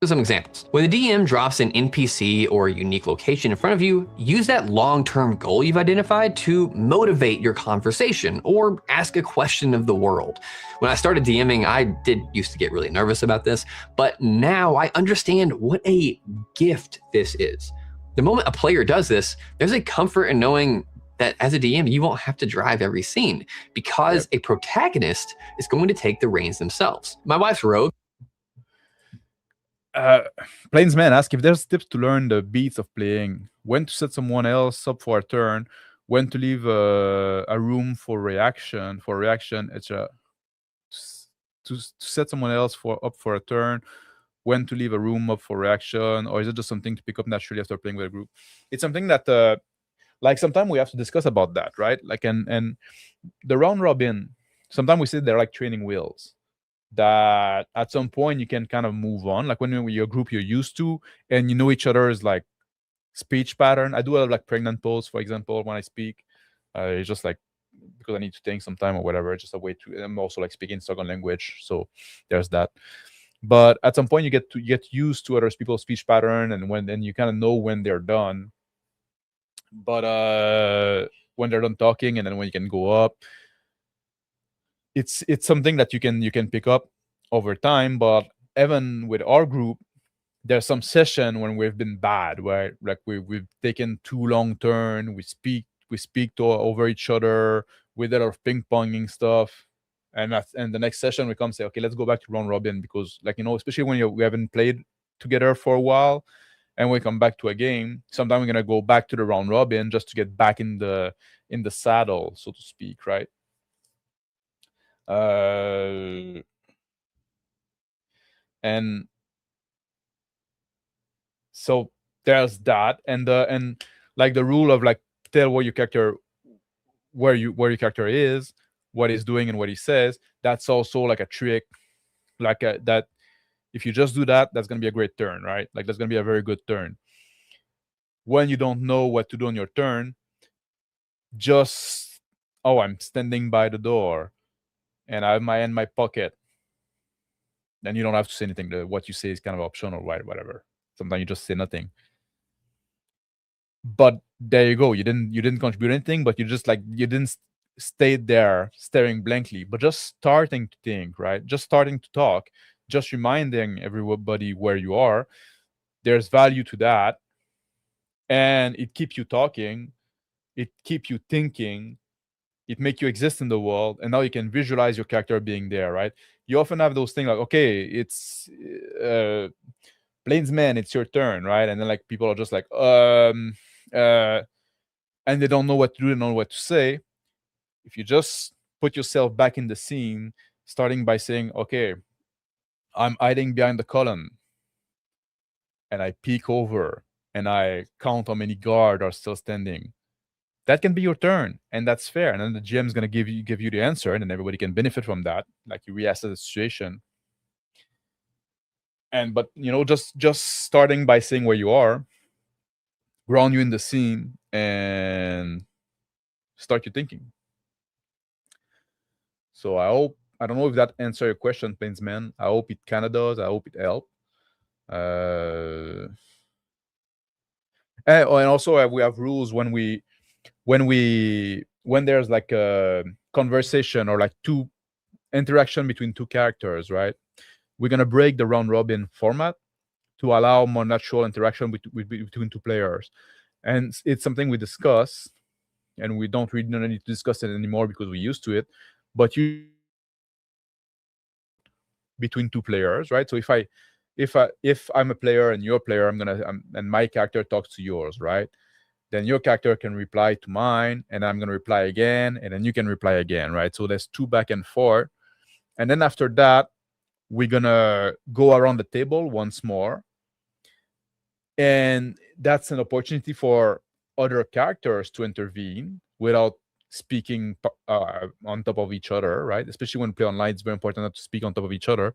Some examples. When the DM drops an NPC or a unique location in front of you, use that long-term goal you've identified to motivate your conversation or ask a question of the world. When I started DMing, I used to get really nervous about this, but now I understand what a gift this is. The moment a player does this, there's a comfort in knowing that as a DM, you won't have to drive every scene, because a protagonist is going to take the reins themselves. My wife's rogue. Plainsman ask if there's tips to learn the beats of playing, when to set someone else up for a turn, when to leave a room for reaction, etc. To set someone else up for a turn, when to leave a room up for reaction, or is it just something to pick up naturally after playing with a group? It's something that like sometimes we have to discuss about that, right? Like, and the round robin, sometimes we say they're like training wheels, that at some point you can kind of move on, like when you're with your group you're used to, and you know each other's like speech pattern. I do a like pregnant pose, for example, when I speak. It's just like because I need to think sometime or whatever. It's just a way to. I'm also like speaking second language, so there's that. But at some point you get used to other people's speech pattern, and then you kind of know when they're done. But when they're done talking, and then when you can go up, it's something that you can pick up over time. But even with our group, there's some session when we've been bad, where like we've taken too long turn. We speak over each other with a lot of ping ponging stuff, and the next session we come say, okay, let's go back to round robin, because like, especially when we haven't played together for a while, and we come back to a game, sometimes we're gonna go back to the round robin just to get back in the saddle, so to speak, right? And so there's that, and like the rule of like tell where your character is, what he's doing, and what he says. That's also like a trick, like that. If you just do that, that's gonna be a great turn, right? Like that's gonna be a very good turn. When you don't know what to do on your turn, just I'm standing by the door, and I have my hand in my pocket. Then you don't have to say anything. What you say is kind of optional, right? Whatever. Sometimes you just say nothing. But there you go. You didn't contribute anything, but you didn't stay there staring blankly, but just starting to think, right? Just starting to talk. just reminding everybody where you are, there's value to that, and it keeps you talking, it keeps you thinking, it make you exist in the world, and now you can visualize your character being there, right? You often have those things like, okay, it's Plainsman, it's your turn, right? And then like people are just like, and they don't know what to do, they don't know what to say. If you just put yourself back in the scene, starting by saying, okay, I'm hiding behind the column, and I peek over and I count how many guards are still standing. That can be your turn, and that's fair. And then the GM is going to give you the answer, and then everybody can benefit from that. Like you reassess the situation. But just starting by saying where you are, ground you in the scene, and start your thinking. So I don't know if that answered your question, Plainsman. I hope it kind of does. I hope it helped. And also we have rules when there's like a conversation or like two interaction between two characters, right? We're gonna break the round robin format to allow more natural interaction between two players, and it's something we discuss, and we don't really need to discuss it anymore because we're used to it. But you between two players, right? So if I'm a player and you're a player, and my character talks to yours, right? Then your character can reply to mine, and I'm gonna reply again, and then you can reply again, right? So there's two back and forth, and then after that, we're gonna go around the table once more, and that's an opportunity for other characters to intervene without speaking on top of each other, right? Especially when we play online, it's very important not to speak on top of each other,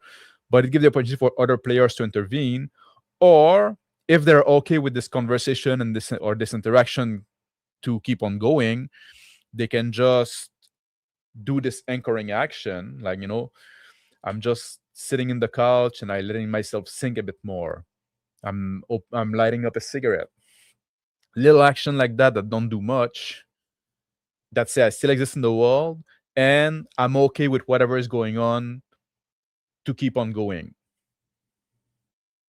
but it gives the opportunity for other players to intervene, or if they're okay with this conversation and this interaction to keep on going, they can just do this anchoring action, like, I'm just sitting in the couch and I'm letting myself think a bit more. I'm lighting up a cigarette. Little action like that don't do much. That say I still exist in the world, and I'm okay with whatever is going on to keep on going.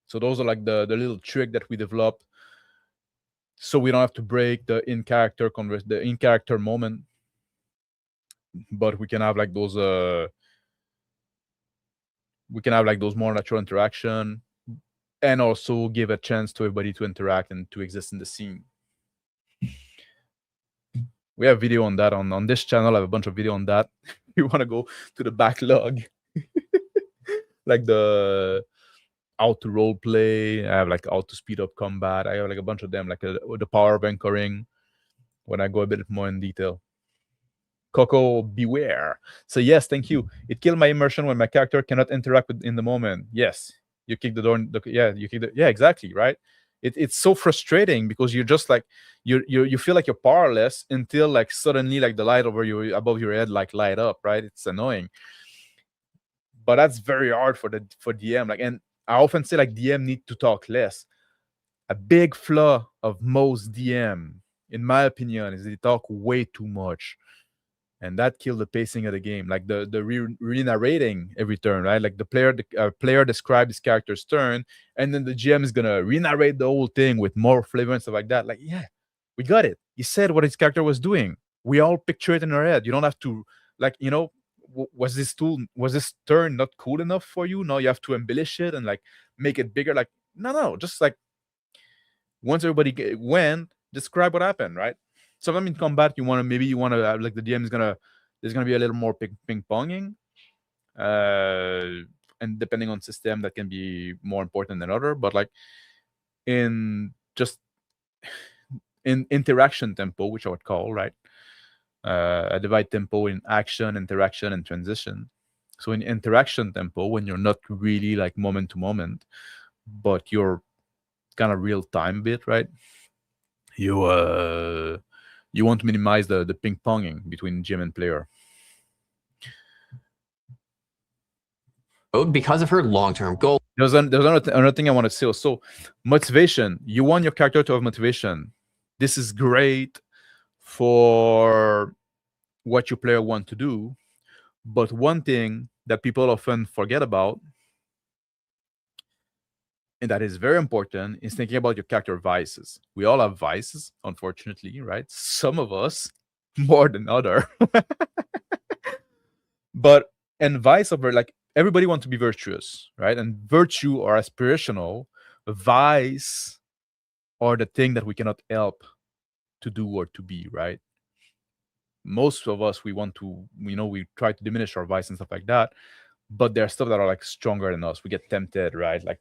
So those are like the little trick that we developed, so we don't have to break the in character moment, but we can have like those more natural interaction, and also give a chance to everybody to interact and to exist in the scene. We have video on that on this channel. I have a bunch of video on that. You want to go to the backlog, like the how to role play. I have like how to speed up combat. I have like a bunch of them, like the power of anchoring, when I go a bit more in detail. Coco, beware. So yes, thank you. It killed my immersion when my character cannot interact in the moment. Yes, you kick the door. Yeah, exactly, right? It's so frustrating because you're just like you feel like you're powerless until like suddenly like the light above your head like light up, right? It's annoying, but that's very hard for DM. Like, and I often say like DM need to talk less. A big flaw of most DM, in my opinion, is they talk way too much. And that killed the pacing of the game. Like the re-narrating every turn, right? Like the player describes his character's turn, and then the GM is gonna re-narrate the whole thing with more flavor and stuff like that. Like, yeah, we got it. He said what his character was doing. We all picture it in our head. You don't have to, like, was this turn not cool enough for you? No, you have to embellish it and like make it bigger. Like, no, just like once everybody went, describe what happened, right? Sometimes in combat, you want to like the DM there's gonna be a little more ping-ponging, and depending on system, that can be more important than other. But like in interaction tempo, which I would call, right, I divide tempo in action, interaction, and transition. So in interaction tempo, when you're not really like moment to moment, but you're kind of real time bit, right? You want to minimize the ping-ponging between GM and player. Because of her long-term goal. There's another thing I want to say. So motivation. You want your character to have motivation. This is great for what your player want to do. But one thing that people often forget about and that is very important, is thinking about your character vices. We all have vices, unfortunately, right? Some of us more than other. But and vice over, like, everybody wants to be virtuous, right? And virtue or aspirational. Vice are the thing that we cannot help to do or to be, right? Most of us, we want to, we try to diminish our vice and stuff like that. But there are stuff that are like stronger than us. We get tempted, right? Like,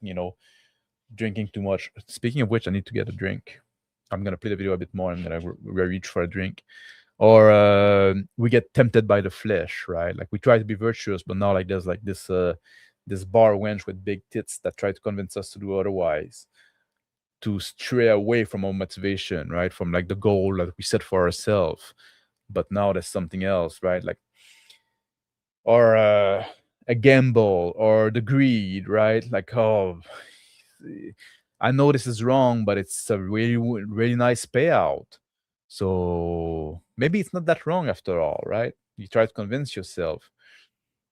drinking too much. Speaking of which, I need to get a drink. I'm gonna play the video a bit more. I'm gonna reach for a drink. Or we get tempted by the flesh, right? Like, we try to be virtuous, but now, like, there's like this bar wench with big tits that try to convince us to do otherwise, to stray away from our motivation, right? From like the goal that we set for ourselves. But now there's something else, right? Like, or a gamble, or the greed, right? Like, oh, I know this is wrong, but it's a really, really nice payout. So maybe it's not that wrong after all, right? You try to convince yourself.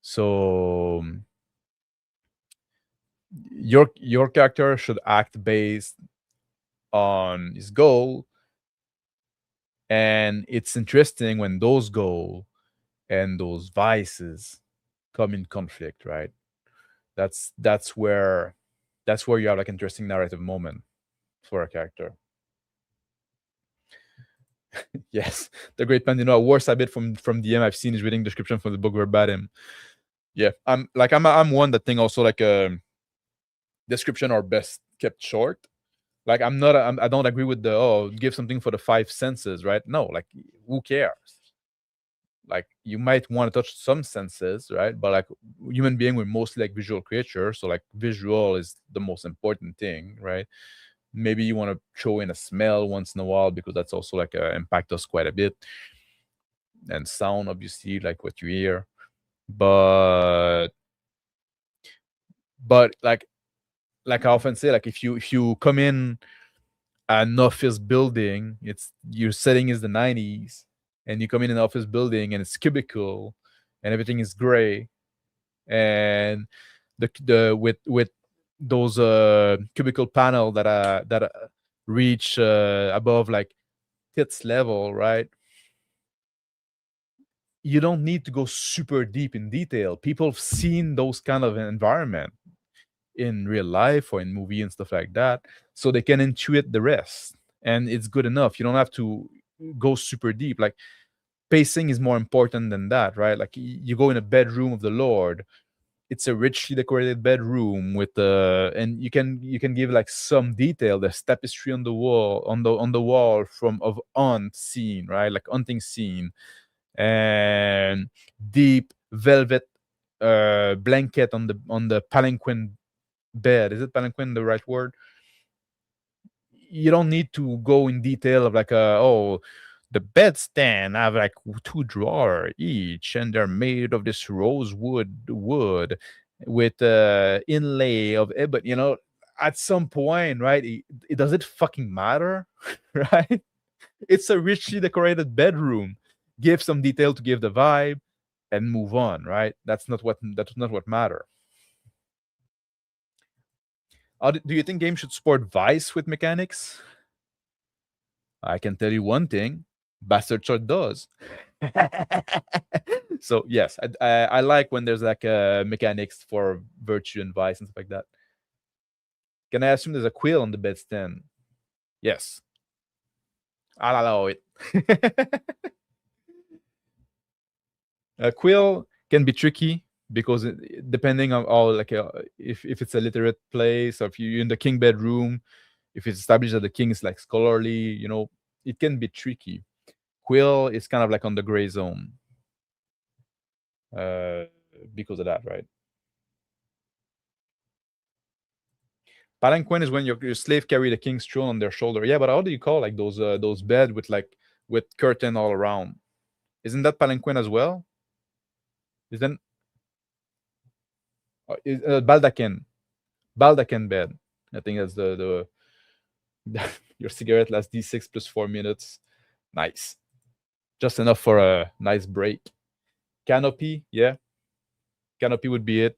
So your character should act based on his goal. And it's interesting when those goals and those vices come in conflict, right? That's where you have like interesting narrative moment for a character. Yes, the great man. A worse habit from DM I've seen is reading description from the book verbatim. Yeah, I'm one that think also like description are best kept short. Like, I don't agree with the give something for the five senses, right? No, like, who cares? Like, you might want to touch some senses, right? But like, human being, we're mostly like visual creatures, so like visual is the most important thing, right? Maybe you want to throw in a smell once in a while, because that's also like impact us quite a bit. And sound, obviously, like what you hear. But like I often say, like, if you come in an office building, it's your setting is the 90s, and you come in an office building and it's cubicle and everything is gray, and the with those cubicle panel that reach above like tits level, right? You don't need to go super deep in detail. People have seen those kind of environment in real life or in movie and stuff like that, so they can intuit the rest, and it's good enough. You don't have to go super deep. Like, pacing is more important than that, right? Like, you go in a bedroom of the Lord, it's a richly decorated bedroom with and you can give like some detail. There's tapestry on the wall, on the wall of hunt scene, right? Like, hunting scene, and deep velvet blanket on the palanquin bed. Is it palanquin the right word? You don't need to go in detail of like the bedstand have like 2 drawer each, and they're made of this rosewood wood with inlay of ebony. At some point, right? It does it fucking matter, right? It's a richly decorated bedroom. Give some detail to give the vibe, and move on, right? That's not what matter. Do you think games should support vice with mechanics? I can tell you one thing: Bastard Sword does. So yes, I like when there's like mechanics for virtue and vice and stuff like that. Can I assume there's a quill on the bedstand? Yes, I'll allow it. A quill can be tricky because depending on all like if it's a literate place, or if you're in the king bedroom, if it's established that the king is like scholarly, it can be tricky. Quill is kind of like on the gray zone because of that, right? Palanquin is when your slave carry the king's throne on their shoulder. Yeah, but how do you call like those bed with curtain all around? Isn't that palanquin as well? Isn't baldaquin bed? I think that's the your cigarette lasts D6 plus 4 minutes. Nice, just enough for a nice break. Canopy, yeah, canopy would be it.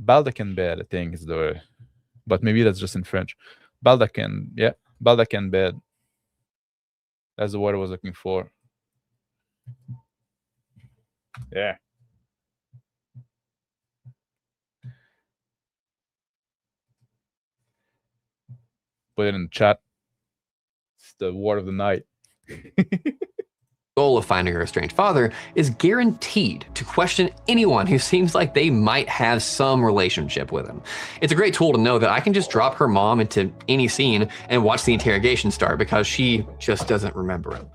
Baldacan bed, I think, is the, but maybe that's just in French. Baldacan, yeah, Baldacan bed. That's the word I was looking for. Yeah. Put it in the chat. It's the word of the night. Goal of finding her estranged father is guaranteed to question anyone who seems like they might have some relationship with him. It's a great tool to know that I can just drop her mom into any scene and watch the interrogation start because she just doesn't remember him.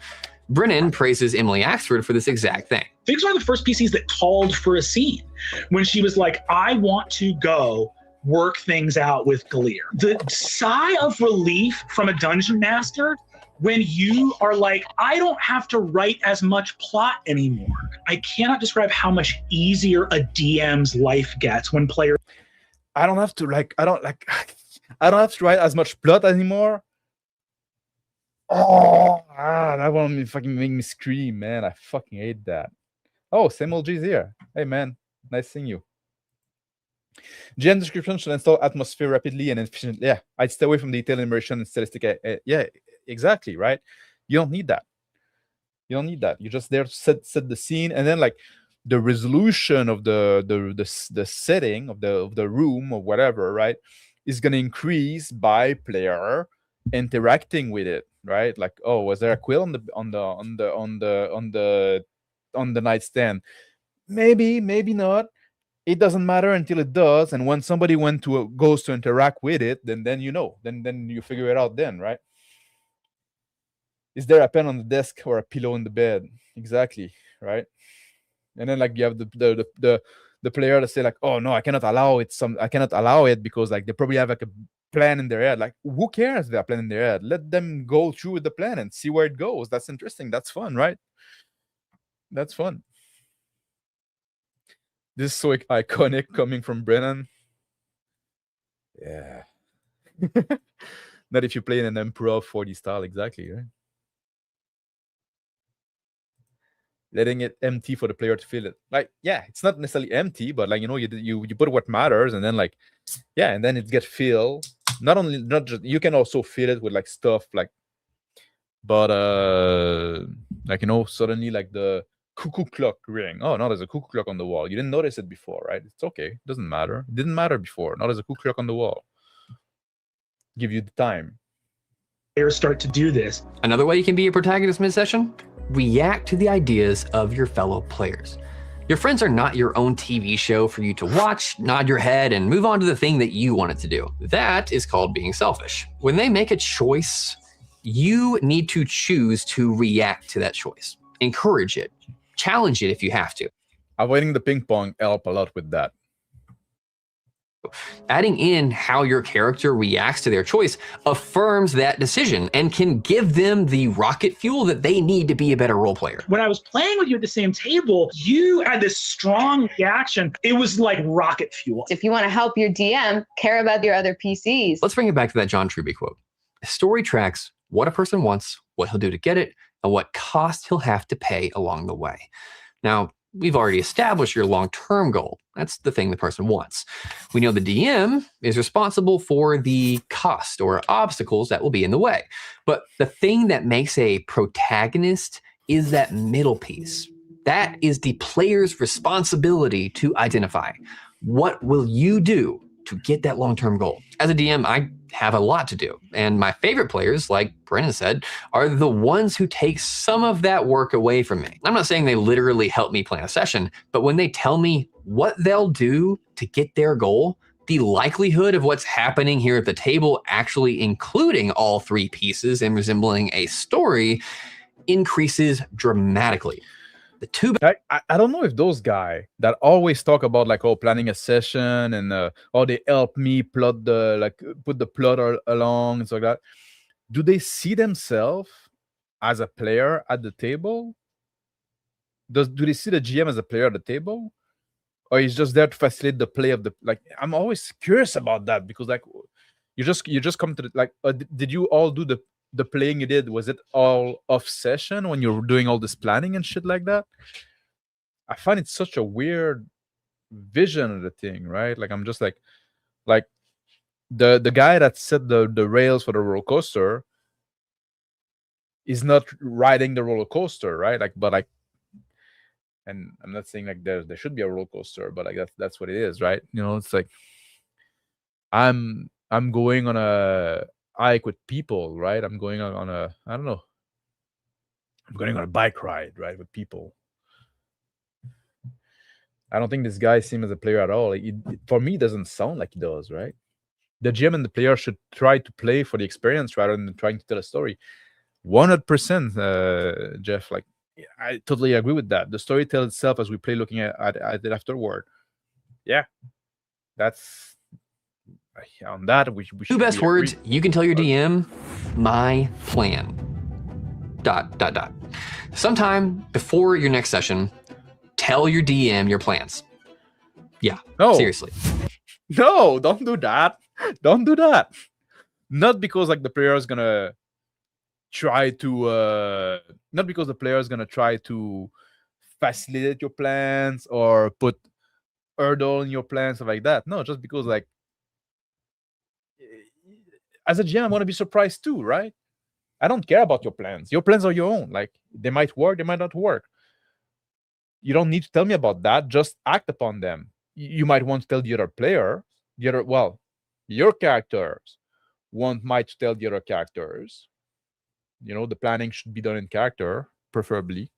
Brennan praises Emily Axford for this exact thing. Figs are the first PCs that called for a scene when she was like, I want to go work things out with Galir. The sigh of relief from a dungeon master when you are like, I don't have to write as much plot anymore. I cannot describe how much easier a DM's life gets when players. I don't have to I don't have to write as much plot anymore. Oh, that one fucking make me scream, man. I fucking hate that. Oh, same old G's here. Hey, man. Nice seeing you. GM description should install atmosphere rapidly and efficiently. Yeah, I'd stay away from detail, immersion, and stylistic. Yeah, exactly, right? You don't need that. You don't need that. You're just there to set the scene, and then like the resolution of the setting of the room or whatever, right, is gonna increase by player interacting with it, right? Like, oh, was there a quill on the nightstand? Maybe not. It doesn't matter until it does, and when somebody goes to interact with it, then you know, then you figure it out then, right? Is there a pen on the desk or a pillow in the bed? Exactly, right? And then like you have the player to say like, oh no, I cannot allow it because like they probably have like a plan in their head. Like, who cares if they have a plan in their head? Let them go through with the plan and see where it goes. That's interesting. That's fun, right? That's fun. This is so iconic coming from Brennan. Yeah. Not if you play in an improv 4D style, exactly, right? Letting it empty for the player to fill it. Like, yeah, it's not necessarily empty, but like, you know, you put what matters, and then like, yeah, and then it gets filled. Not just, you can also fill it with like stuff like, but like, you know, suddenly like the cuckoo clock ring. Oh no, there's a cuckoo clock on the wall. You didn't notice it before, right? It's okay. It doesn't matter. It didn't matter before. Now there's a cuckoo clock on the wall. Give you the time. Players start to do this. Another way you can be a protagonist mid-session? React to the ideas of your fellow players. Your friends are not your own TV show for you to watch, nod your head, and move on to the thing that you wanted to do. That is called being selfish. When they make a choice, you need to choose to react to that choice. Encourage it. Challenge it if you have to. Avoiding the ping pong help a lot with that. Adding in how your character reacts to their choice affirms that decision and can give them the rocket fuel that they need to be a better role player. When I was playing with you at the same table, you had this strong reaction. It was like rocket fuel. If you want to help your DM, care about your other PCs. Let's bring it back to that John Truby quote. A story tracks what a person wants, what he'll do to get it, and what cost he'll have to pay along the way. Now, we've already established your long-term goal. That's the thing the person wants. We know the DM is responsible for the cost or obstacles that will be in the way. But the thing that makes a protagonist is that middle piece. That is the player's responsibility to identify. What will you do to get that long-term goal? As a DM, I have a lot to do. And my favorite players, like Brennan said, are the ones who take some of that work away from me. I'm not saying they literally help me plan a session, but when they tell me what they'll do to get their goal, the likelihood of what's happening here at the table actually including all three pieces and resembling a story increases dramatically. The two I don't know if those guys that always talk about like, oh, planning a session and oh, they help me plot put the plot along and stuff like that. Do they see themselves as a player at the table? Do they see the GM as a player at the table, or he's just there to facilitate the play of the like? I'm always curious about that because like you just come to the, like did you all do the playing you did? Was it all off session when you're doing all this planning and shit like that? I find it such a weird vision of the thing, right? Like I'm just like the guy that set the rails for the roller coaster is not riding the roller coaster, right? Like, but like, and I'm not saying like there should be a roller coaster, but like that's what it is, right? You know, it's like I'm going on a hike with people, right? I'm going on a, I don't know, I'm going on a bike ride, right, with people. I don't think this guy seems as a player at all. Like, for me, it doesn't sound like he does, right? The GM and the player should try to play for the experience rather than trying to tell a story. 100%, Jeff. Like, I totally agree with that. The story tells itself as we play, looking at it afterward. Yeah, that's on that. We Two best words you can tell your DM: my plan. ... Sometime before your next session, tell your DM your plans. Yeah, no, seriously. No, don't do that. Don't do that. Not because like the player is gonna try to not because the player is gonna try to facilitate your plans or put hurdle in your plans, stuff like that. No, just because like as a GM, I want to be surprised too, right? I don't care about your plans. Your plans are your own. Like, they might work, they might not work. You don't need to tell me about that. Just act upon them. You might want to tell the other player, your characters might tell the other characters. You know, the planning should be done in character, preferably.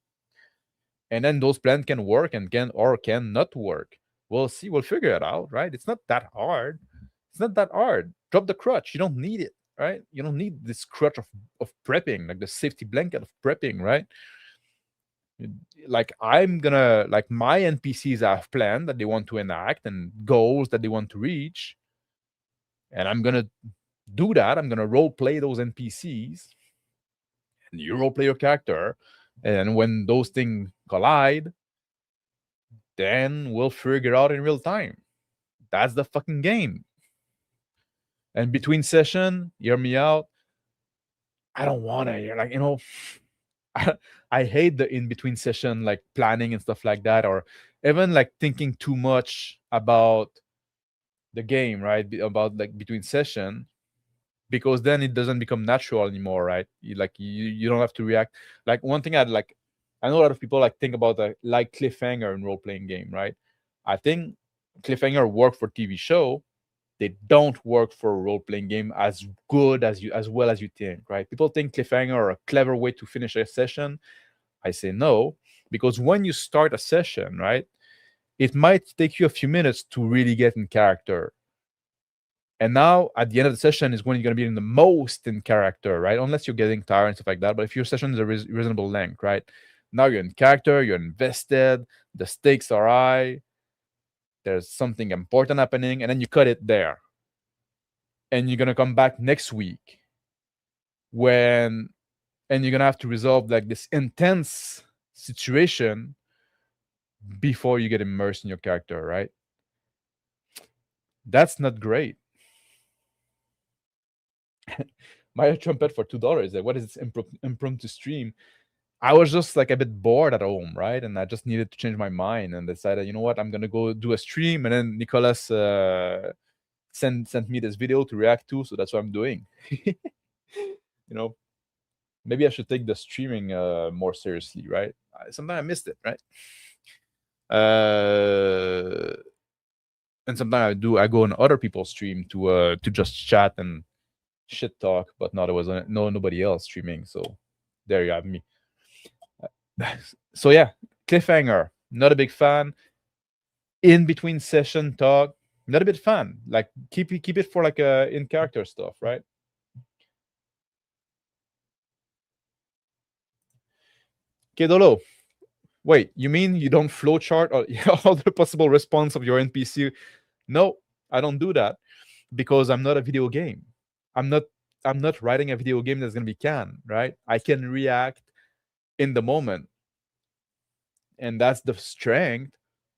And then those plans can work and can not work. We'll see. We'll figure it out, right? It's not that hard. It's not that hard. Drop the crutch. You don't need it, right? You don't need this crutch of prepping, like the safety blanket of prepping, right? Like, I'm gonna, like, my NPCs have plans that they want to enact and goals that they want to reach, and I'm gonna do that. I'm gonna role play those NPCs, and you role play your character, and when those things collide, then we'll figure it out in real time. That's the fucking game. And between session, hear me out. I don't want to, like, you know, I hate the in-between session, like planning and stuff like that, or even like thinking too much about the game, right? About like between session, because then it doesn't become natural anymore, right? You don't have to react. Like, one thing I know a lot of people like think about like cliffhanger in role-playing game, right? I think cliffhanger work for TV show. They don't work for a role-playing game as well as you think, right? People think cliffhanger are a clever way to finish a session. I say no, because when you start a session, right, it might take you a few minutes to really get in character. And now at the end of the session is when you're going to be in the most in character, right? Unless you're getting tired and stuff like that. But if your session is a reasonable length, right? Now you're in character, you're invested, the stakes are high, there's something important happening, and then you cut it there. And you're going to come back next week and you're going to have to resolve like this intense situation before you get immersed in your character, right? That's not great. My trumpet for $2. Like, what is this impromptu stream? I was just like a bit bored at home, right? And I just needed to change my mind and decided, you know what, I'm gonna go do a stream. And then Nicolas sent me this video to react to, so that's what I'm doing. You know, maybe I should take the streaming more seriously, right? Sometimes I missed it, right? And sometimes I go on other people's stream to just chat and shit talk, but no, there was nobody else streaming, so there you have me. So yeah, cliffhanger, not a big fan. In between session talk, not a big fan. Like, keep it for like in character stuff, right? Kedolo, wait, you mean you don't flowchart all the possible response of your NPC? No, I don't do that because I'm not a video game. I'm not writing a video game that's gonna be canned, right? I can react in the moment. And that's the strength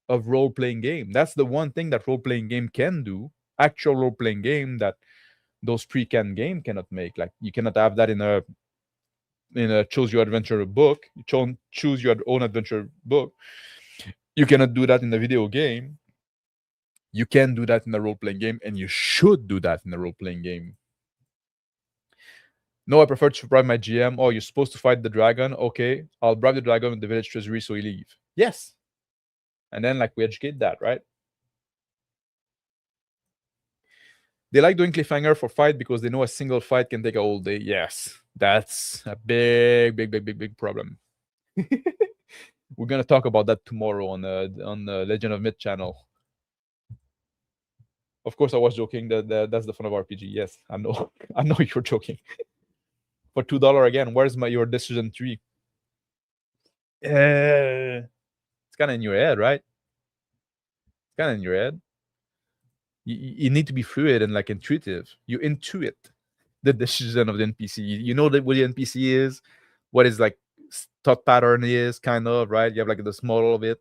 of role-playing game. That's the one thing that role-playing game can do. Actual role-playing game that those pre-canned game cannot make. Like, you cannot have that in a choose your adventure book. You choose your own adventure book. You cannot do that in the video game. You can do that in a role-playing game, and you should do that in a role-playing game. No, I prefer to bribe my GM. Oh, you're supposed to fight the dragon? Okay, I'll bribe the dragon with the village treasury so you leave. Yes. And then, like, we educate that, right? They like doing cliffhanger for fight because they know a single fight can take a whole day. Yes, that's a big problem. We're gonna talk about that tomorrow on the Legend of Myth channel. Of course, I was joking. That's the fun of RPG. Yes, I know. I know you're joking. For $2 again, where's your decision tree? It's kind of in your head, right? It's kind of in your head. You need to be fluid and like intuitive. You intuit the decision of the NPC. You know what the NPC is, what his like thought pattern is, kind of, right? You have like the model of it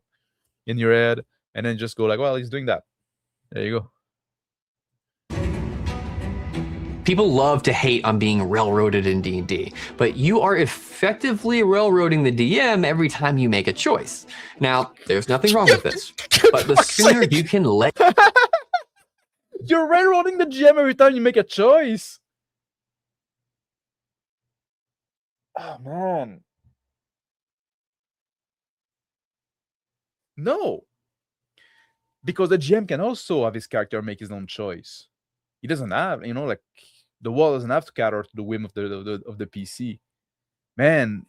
in your head, and then just go like, well, he's doing that. There you go. People love to hate on being railroaded in D&D, but you are effectively railroading the DM every time you make a choice. Now, there's nothing wrong with this, but the sooner you can let... You're railroading the GM every time you make a choice. Oh, man. No. Because the GM can also have his character make his own choice. He doesn't have, like, the wall doesn't have to cater to the whim of the PC. Man,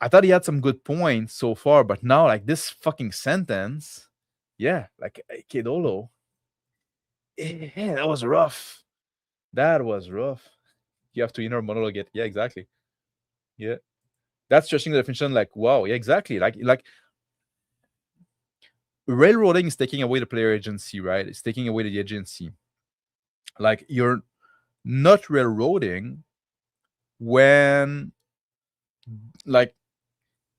I thought he had some good points so far, but now, like, this fucking sentence, yeah, like, Kedolo. Yeah, that was rough. That was rough. You have to inner monologue it. Yeah, exactly. Yeah. That's stretching the definition, like, wow, yeah, exactly. Like railroading is taking away the player agency, right? It's taking away the agency. Like, you're not railroading when, like,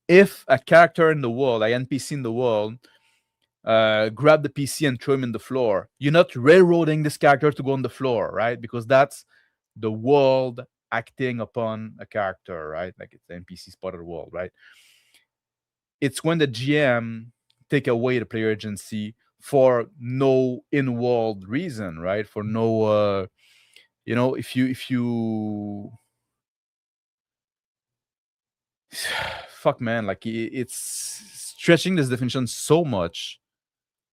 if a character in the world, like NPC in the world, grab the PC and throw him in the floor, you're not railroading this character to go on the floor, right? Because that's the world acting upon a character, right? Like, it's the NPC's part of the world, right? It's when the GM take away the player agency for no in-world reason, right? For no, if you fuck, man, like, it's stretching this definition so much.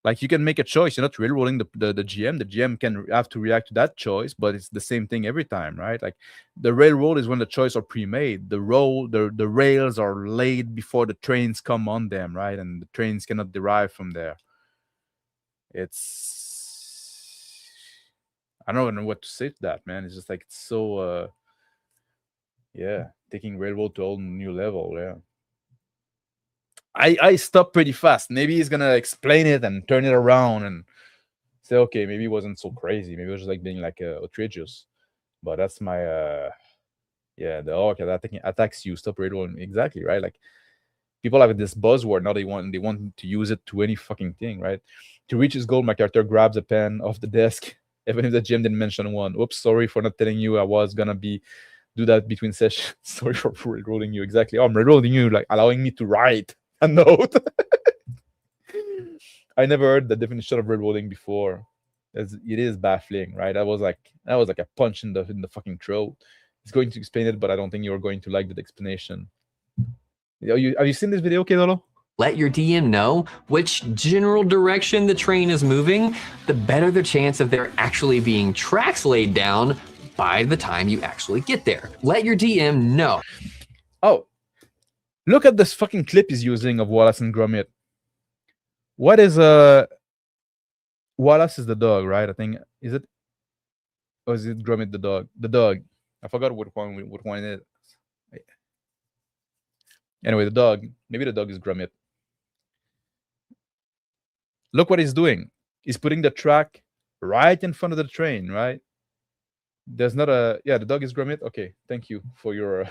Like, you can make a choice. You're not railroading the GM. The GM can have to react to that choice, but it's the same thing every time, right? Like, the railroad is when the choice are pre-made. The rails are laid before the trains come on them, right? And the trains cannot derive from there. It's... I don't know what to say to that, man. It's just like, it's so... yeah, taking railroad to a whole new level, yeah. I stopped pretty fast. Maybe he's gonna explain it and turn it around and say, okay, maybe it wasn't so crazy. Maybe it was just like being like outrageous. But that's my yeah, the orc attacks you, stop railroading. Exactly, right? Like, people have this buzzword now. They want to use it to any fucking thing, right? To reach his goal, my character grabs a pen off the desk, even if the GM didn't mention one. Oops, sorry for not telling you I was gonna do that between sessions. Sorry for railroading you. Exactly. Oh, I'm railroading you, like allowing me to write a note. I never heard the definition of railroading before. It is baffling, right? That was like a punch in the fucking throat. It's going to explain it, but I don't think you're going to like that explanation. Have you seen this video, Kedolo? Let your DM know which general direction the train is moving, the better the chance of there actually being tracks laid down by the time you actually get there. Let your DM know. Oh, look at this fucking clip he's using of Wallace and Gromit. What is Wallace is the dog, right? I think, is it? Or is it Gromit the dog? The dog. I forgot what one it is. Anyway, the dog. Maybe the dog is Gromit. Look what he's doing. He's putting the track right in front of the train, right? There's not a... Yeah, the dog is Gromit. Okay, thank you for your...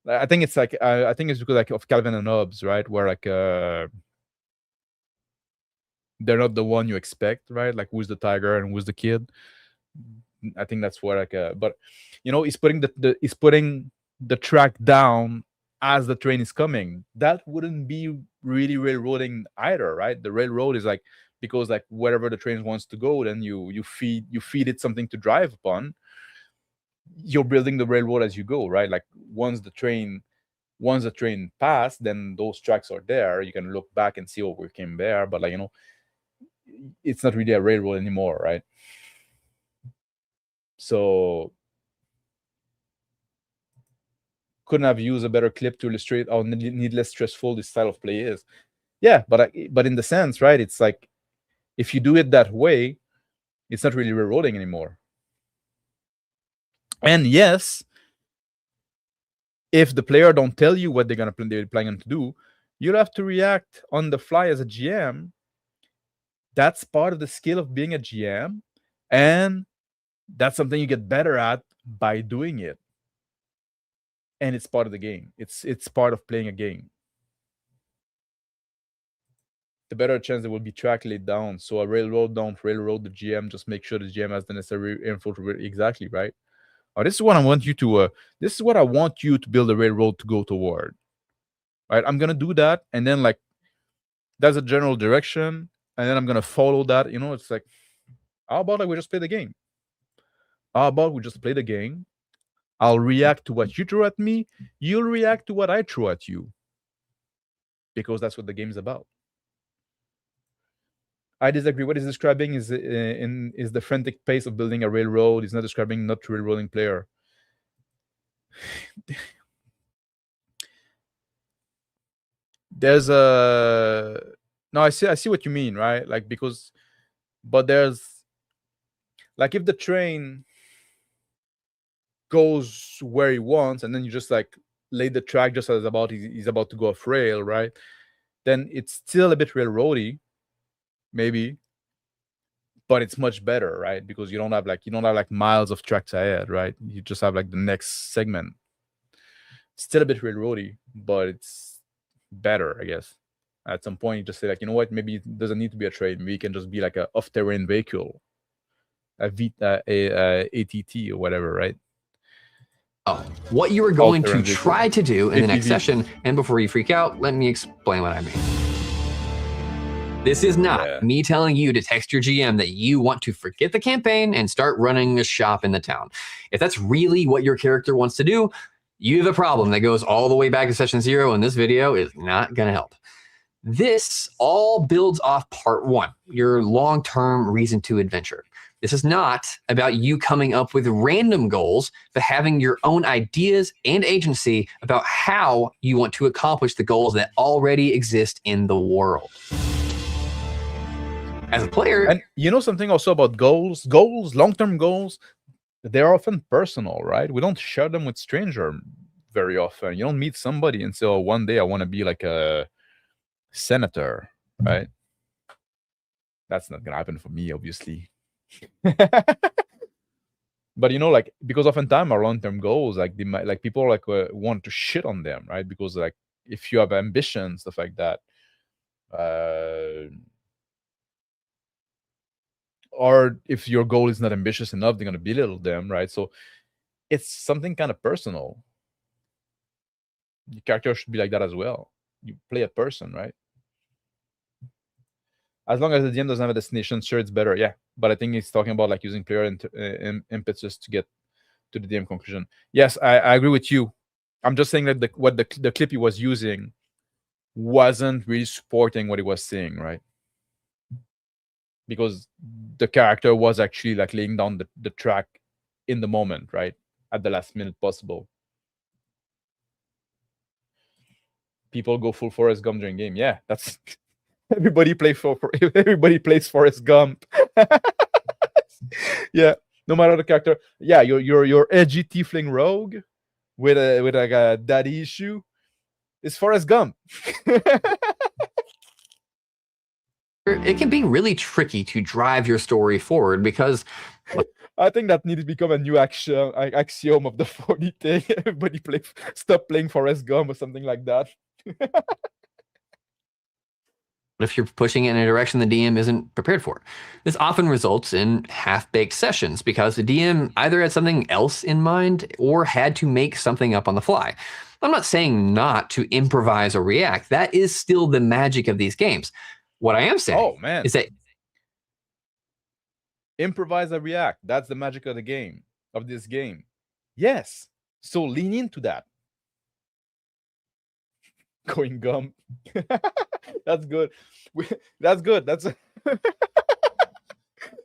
I think it's like... I think it's because like of Calvin and Hobbes, right? Where like... they're not the one you expect, right? Like, who's the tiger and who's the kid? I think that's where like... but, he's putting the track down as the train is coming. That wouldn't be really railroading either, right? The railroad is like, because like wherever the train wants to go, then you feed it something to drive upon. You're building the railroad as you go, right? Like once the train passed, then those tracks are there. You can look back and see, oh, we came there, but like, it's not really a railroad anymore, right? So couldn't have used a better clip to illustrate how needless stressful this style of play is. Yeah, but in the sense, right, it's like if you do it that way, it's not really railroading anymore. And yes, if the player don't tell you what they're planning to do, you'll have to react on the fly as a GM. That's part of the skill of being a GM, and that's something you get better at by doing it. And it's part of the game. It's part of playing a game. The better chance there will be track laid down. So a railroad, don't railroad the GM. Just make sure the GM has the necessary info to exactly, right? Oh, this is what I want you to. This is what I want you to build a railroad to go toward. Right? I'm gonna do that, and then like that's a general direction, and then I'm gonna follow that. It's like, how about like we just play the game? How about we just play the game? I'll react to what you throw at me. You'll react to what I throw at you. Because that's what the game is about. I disagree. What he's describing is the frantic pace of building a railroad. He's not describing not railroading player. There's a no. I see what you mean, right? Like but there's like if the train goes where he wants, and then you just like lay the track just as he's about to go off rail, right? Then it's still a bit railroady, maybe, but it's much better, right? Because you don't have like miles of tracks ahead, right? You just have like the next segment. Still a bit railroady, but it's better, I guess. At some point, you just say like, you know what? Maybe it doesn't need to be a train. Maybe it can just be like a off-terrain vehicle, a ATT or whatever, right? What you are going to try to do in the next session, and before you freak out, let me explain what I mean. This is not me telling you to text your GM that you want to forget the campaign and start running a shop in the town. If that's really what your character wants to do, you have a problem that goes all the way back to session 0, and this video is not going to help. This all builds off part 1, your long-term reason to adventure. This is not about you coming up with random goals, but having your own ideas and agency about how you want to accomplish the goals that already exist in the world. As a player... And you know something also about goals, long-term goals, they're often personal, right? We don't share them with strangers very often. You don't meet somebody and say, oh, one day I want to be like a senator, right? That's not going to happen for me, obviously. But like because oftentimes our long-term goals like people like want to shit on them, right? Because like if you have ambition, stuff like that, or if your goal is not ambitious enough, they're going to belittle them, right? So it's something kind of personal. Your character should be like that as well. You play a person, right? As long as the DM doesn't have a destination, sure, it's better. Yeah, but I think he's talking about like using player impetus to get to the DM conclusion. Yes, I agree with you. I'm just saying that the clip he was using wasn't really supporting what he was saying, right? Because the character was actually like laying down the track in the moment, right? At the last minute possible. People go full Forrest Gump during game. Yeah, that's... Everybody plays Forrest Gump. Yeah, no matter the character. Yeah, your edgy tiefling rogue with like a daddy issue is Forrest Gump. It can be really tricky to drive your story forward because I think that needs to become a new axiom of the 40 thing. Everybody stop playing Forrest Gump or something like that. What if you're pushing it in a direction the DM isn't prepared for? This often results in half-baked sessions because the DM either had something else in mind or had to make something up on the fly. I'm not saying not to improvise or react. That is still the magic of these games. What I am saying is that improvise and react. That's the magic of the game, of this game. Yes. So lean into that. Going gum. That's good. That's good. That's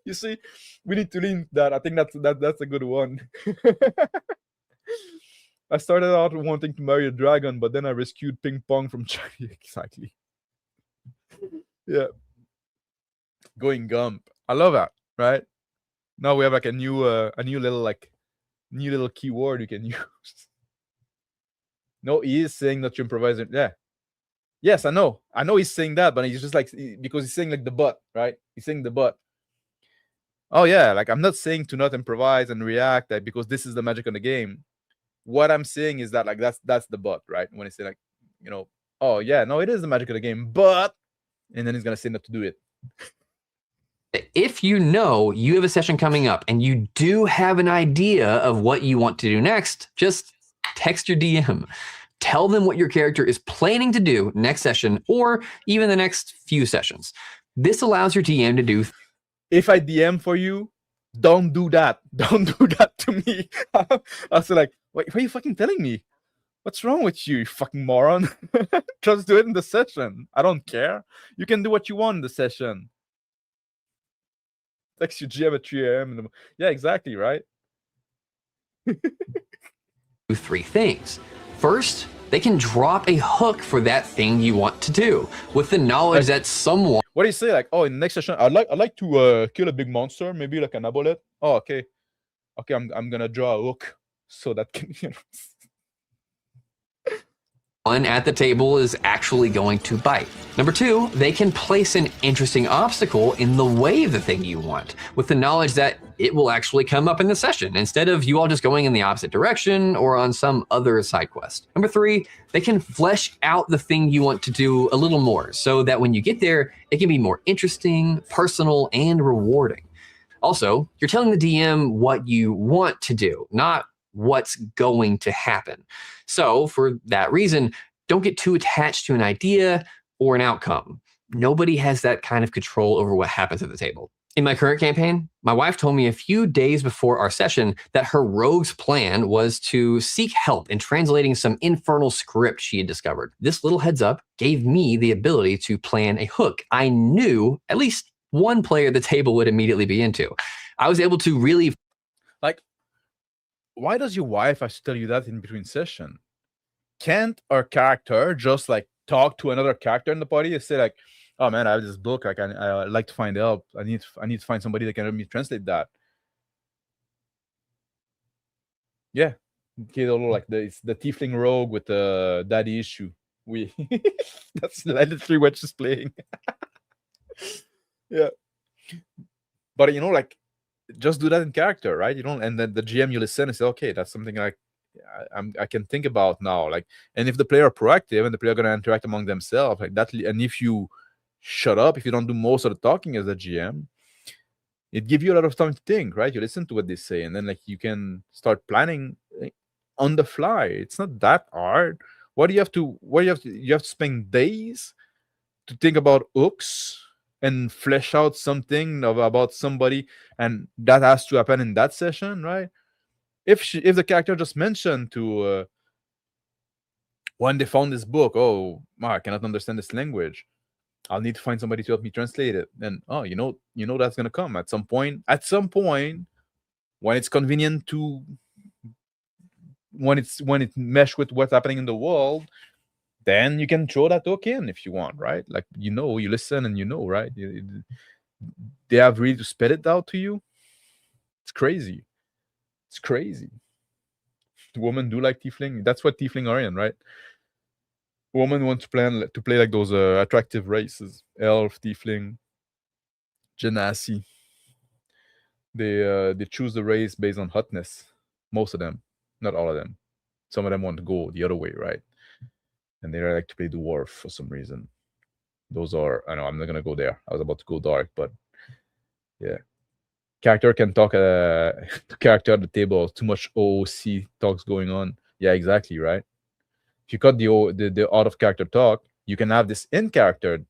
you see, we need to lean that. I think that's a good one. I started out wanting to marry a dragon, but then I rescued ping pong from China. Exactly. Yeah. Going gump. I love that, right? Now we have like a new little keyword you can use. No, he is saying that you improvise it. Yeah. Yes, I know. I know he's saying that, but he's just like, because he's saying like the but, right? He's saying the but. Oh yeah, like I'm not saying to not improvise and react, like, because this is the magic of the game. What I'm saying is that like that's the but, right? When he say like, you know, oh yeah, no, it is the magic of the game, but, and then he's gonna say not to do it. if you know you have a session coming up and you do have an idea of what you want to do next, just text your DM. Tell them what your character is planning to do next session or even the next few sessions. This allows your DM to do. If I DM for you, don't do that. Don't do that to me. I was like, wait, what are you fucking telling me? What's wrong with you, you fucking moron? Just do it in the session. I don't care. You can do what you want in the session. Text your GM at 3 a.m. Yeah, exactly, right? Do three things. First, they can drop a hook for that thing you want to do with the knowledge that someone. What do you say? Like, oh, in the next session, I'd like to kill a big monster, maybe like an aboleth. Oh, okay. Okay, I'm gonna draw a hook so that can, you know. One at the table is actually going to bite. Number two, they can place an interesting obstacle in the way of the thing you want, with the knowledge that it will actually come up in the session, instead of you all just going in the opposite direction or on some other side quest. Number three, they can flesh out the thing you want to do a little more, so that when you get there, it can be more interesting, personal, and rewarding. Also, you're telling the DM what you want to do, not what's going to happen. So for that reason, don't get too attached to an idea or an outcome. Nobody has that kind of control over what happens at the table. In my current campaign, my wife told me a few days before our session that her rogue's plan was to seek help in translating some infernal script she had discovered. This little heads up gave me the ability to plan a hook I knew at least one player at the table would immediately be into. I was able to really... Like, why does your wife have to tell you that in between session? Can't our character just like talk to another character in the party and say like, oh man, I have this book, like I like to find help. I need to find somebody that can help me translate that. Yeah. Okay, like the tiefling rogue with the daddy issue. That's literally what she's playing. Yeah. But you know, like, just do that in character, right? You don't, and then the GM, you listen and say, okay, that's something like I can think about now. Like, and if the player are proactive and the player are gonna interact among themselves, like that, and if you shut up, if you don't do most of the talking as a GM, it gives you a lot of time to think, right? You listen to what they say, and then like you can start planning on the fly. It's not that hard. You have to spend days to think about hooks and flesh out something about somebody, and that has to happen in that session, right? If the character just mentioned to when they found this book, oh, I cannot understand this language, I'll need to find somebody to help me translate it. Then, oh, you know that's gonna come at some point. At some point, when it's convenient to, when it mesh with what's happening in the world, then you can throw that hook in if you want, right? Like, you listen and right? They have really to spit it out to you. It's crazy. It's crazy. Women do like tiefling. That's what tiefling are in, right? Women want to play like those attractive races: elf, tiefling, genasi. They choose the race based on hotness. Most of them, not all of them. Some of them want to go the other way, right? And they like to play dwarf for some reason. Those are, I know I'm not gonna go there. I was about to go dark, but yeah. Character can talk to character at the table. Too much OOC talks going on. Yeah, exactly, right? If you cut the out of character talk, you can have this in character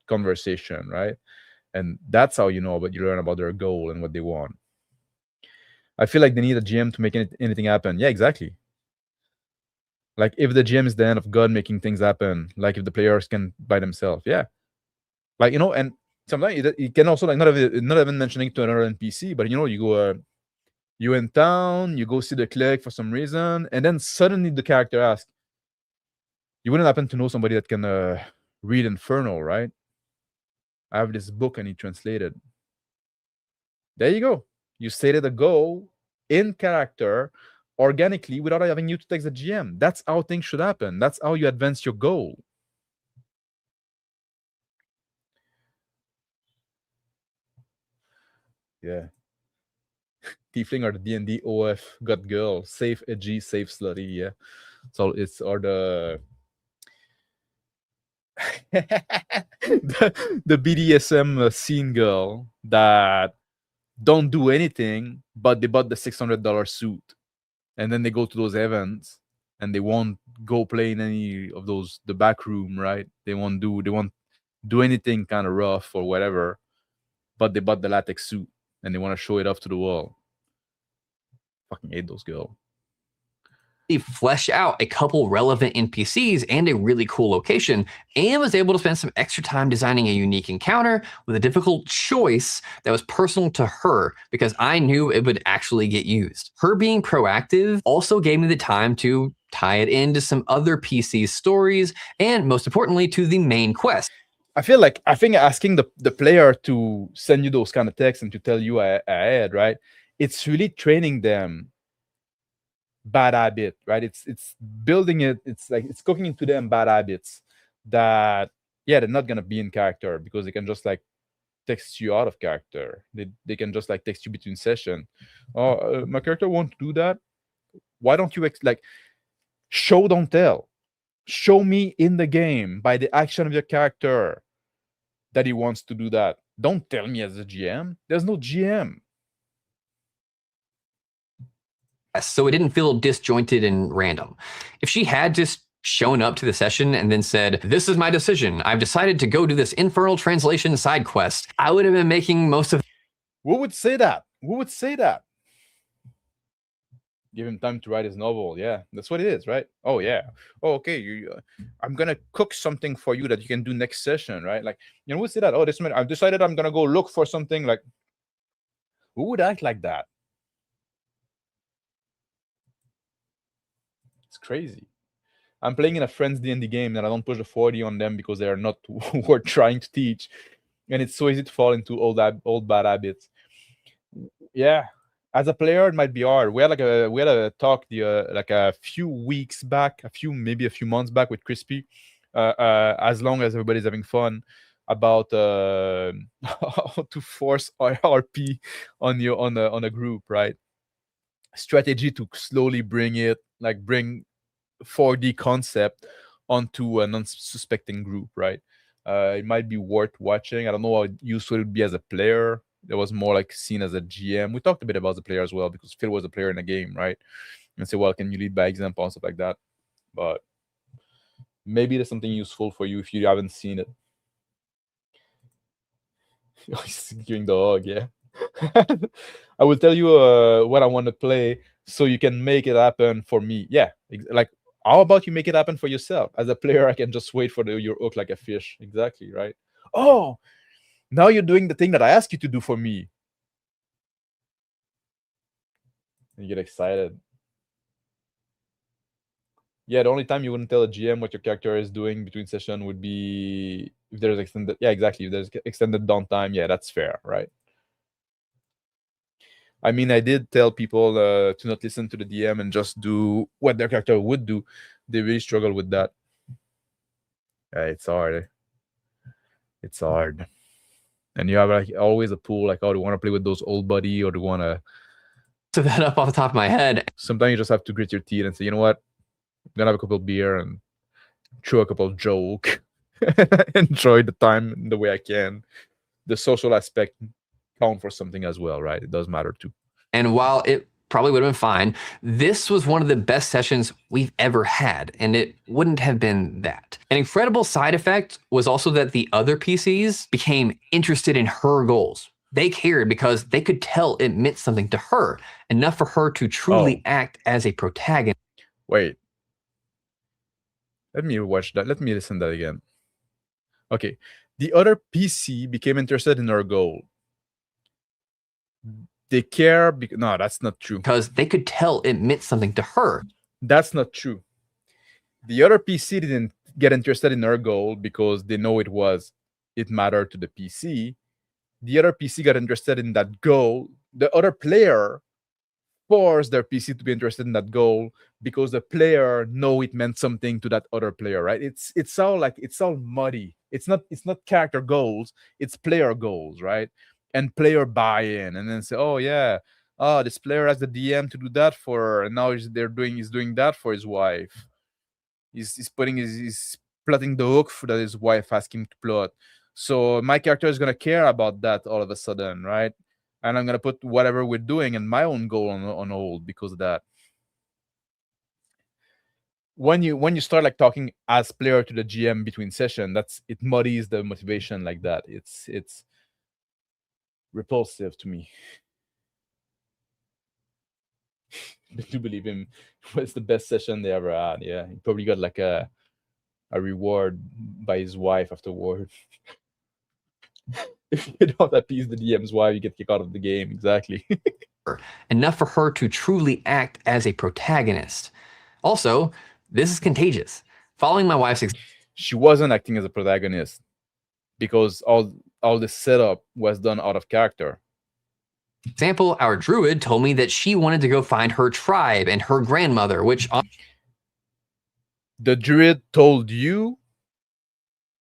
conversation, right? And that's how you learn about their goal and what they want. I feel like they need a GM to make anything happen. Yeah, exactly. Like if the GM is the hand of God making things happen, like if the players can by themselves, yeah. Like, and sometimes you can also like not even mentioning to another NPC, but you go you in town, you go see the clique for some reason, and then suddenly the character asks, you wouldn't happen to know somebody that can read Infernal, right? I have this book I need translated. There you go. You stated a goal in character organically without having you to text the GM. That's how things should happen. That's how you advance your goal. Yeah. Tiefling or the D&D OF got girl. Safe edgy, safe slutty, yeah. So it's or the the BDSM scene girl that don't do anything, but they bought the $600 suit. And then they go to those events and they won't go play in any of those, the back room, right? They won't do anything kind of rough or whatever, but they bought the latex suit and they want to show it off to the world. Fucking hate those girls. He fleshed out a couple relevant NPCs and a really cool location, and was able to spend some extra time designing a unique encounter with a difficult choice that was personal to her because I knew it would actually get used. Her being proactive also gave me the time to tie it into some other PC stories, and most importantly, to the main quest. I think asking the player to send you those kind of texts and to tell you ahead, right? It's really training them bad habit, right? It's building it. It's like it's cooking into them bad habits that they're not gonna be in character because they can just like text you out of character. They can just like text you between session. Oh, my character won't do that. Why don't you show, don't tell? Show me in the game by the action of your character that he wants to do that. Don't tell me as a GM. There's no GM. So it didn't feel disjointed and random. If she had just shown up to the session and then said, "This is my decision. I've decided to go do this infernal translation side quest," I would have been making most of. Who would say that? Who would say that? Give him time to write his novel. Yeah, that's what it is, right? Oh yeah. Oh, okay. I'm gonna cook something for you that you can do next session, right? Like, who would say that? Oh, I've decided I'm gonna go look for something. Like, who would act like that? It's crazy. I'm playing in a friend's D&D game and I don't push the 40 on them because they are not worth trying to teach, and it's so easy to fall into old bad habits. Yeah, as a player, it might be hard. We had a talk like a few weeks back, maybe a few months back with Crispy, as long as everybody's having fun, about how to force RP on a group, right? Strategy to slowly bring 4D concept onto an unsuspecting group, right? It might be worth watching. I don't know how useful it would be as a player. There was more like seen as a GM. We talked a bit about the player as well because Phil was a player in the game, right? And say, well, can you lead by example and stuff like that? But maybe there's something useful for you if you haven't seen it. He's giving the hug, yeah. I will tell you what I want to play so you can make it happen for me. Yeah, like how about you make it happen for yourself? As a player, I can just wait for your hook like a fish. Exactly, right? Oh, now you're doing the thing that I asked you to do for me. You get excited. Yeah, the only time you wouldn't tell a GM what your character is doing between session would be if there's extended. Yeah, exactly. If there's extended downtime, yeah, that's fair, right? I mean, I did tell people to not listen to the DM and just do what their character would do. They really struggle with that. It's hard. It's hard. And you have like always a pool, like, oh, do you want to play with those old buddy or do you want to... To that up off the top of my head. Sometimes you just have to grit your teeth and say, you know what? I'm going to have a couple of beer and throw a couple of joke. enjoy the time in the way I can. The social aspect count for something as well, right? It does matter too. And while it probably would have been fine, this was one of the best sessions we've ever had, and it wouldn't have been that. An incredible side effect was also that the other PCs became interested in her goals. They cared because they could tell it meant something to her, enough for her to truly act as a protagonist. Wait. Let me watch that. Let me listen to that again. Okay. The other PC became interested in her goal. They care. No, that's not true. Because they could tell it meant something to her. That's not true. The other PC didn't get interested in her goal because they know it mattered to the PC. The other PC got interested in that goal. The other player forced their PC to be interested in that goal because the player know it meant something to that other player, right? It's all muddy. It's not character goals, it's player goals, right? And player buy-in, and then say, oh yeah, this player has the DM to do that for her, and now he's doing that for his wife. He's plotting the hook that his wife asked him to plot. So my character is gonna care about that all of a sudden, right? And I'm gonna put whatever we're doing and my own goal on hold because of that. When you start like talking as player to the GM between session, it muddies the motivation like that. It's repulsive to me. I do believe him was the best session they ever had. Yeah, he probably got like a reward by his wife afterward. If you don't appease the DM's wife, you get kicked out of the game. Exactly. Enough for her to truly act as a protagonist. Also, this is contagious. Following my wife's she wasn't acting as a protagonist because all the setup was done out of character. Example, our druid told me that she wanted to go find her tribe and her grandmother, which the druid told you.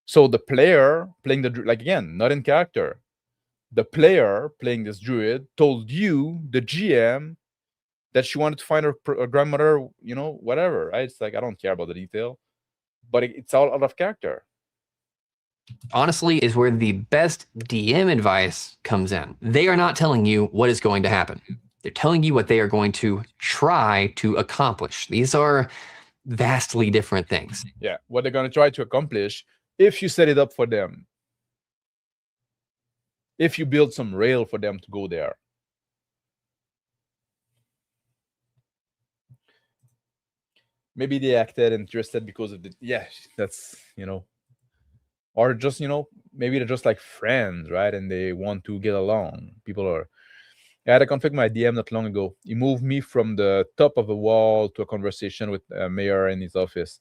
So the player playing again, not in character. The player playing this druid told you, the GM, that she wanted to find her grandmother, whatever, right? It's like, I don't care about the detail, but it's all out of character. Honestly, is where the best DM advice comes in. They are not telling you what is going to happen. They're telling you what they are going to try to accomplish. These are vastly different things. Yeah, what they're going to try to accomplish if you set it up for them. If you build some rail for them to go there. Maybe they acted interested because of that's, or just, maybe they're just like friends, right? And they want to get along. I had a conflict with my DM not long ago. He moved me from the top of a wall to a conversation with a mayor in his office.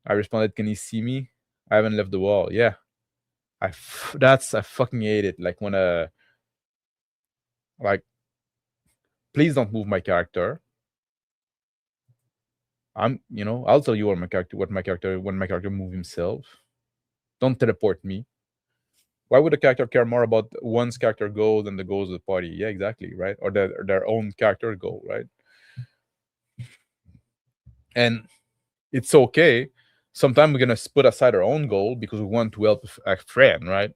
I responded, can he see me? I haven't left the wall. Yeah. I fucking hate it. Like when please don't move my character. I'll tell you when my character move himself. Don't teleport me. Why would a character care more about one's character goal than the goals of the party? Yeah, exactly, right? Or their own character goal, right? And it's okay. Sometimes we're gonna put aside our own goal because we want to help a friend, right?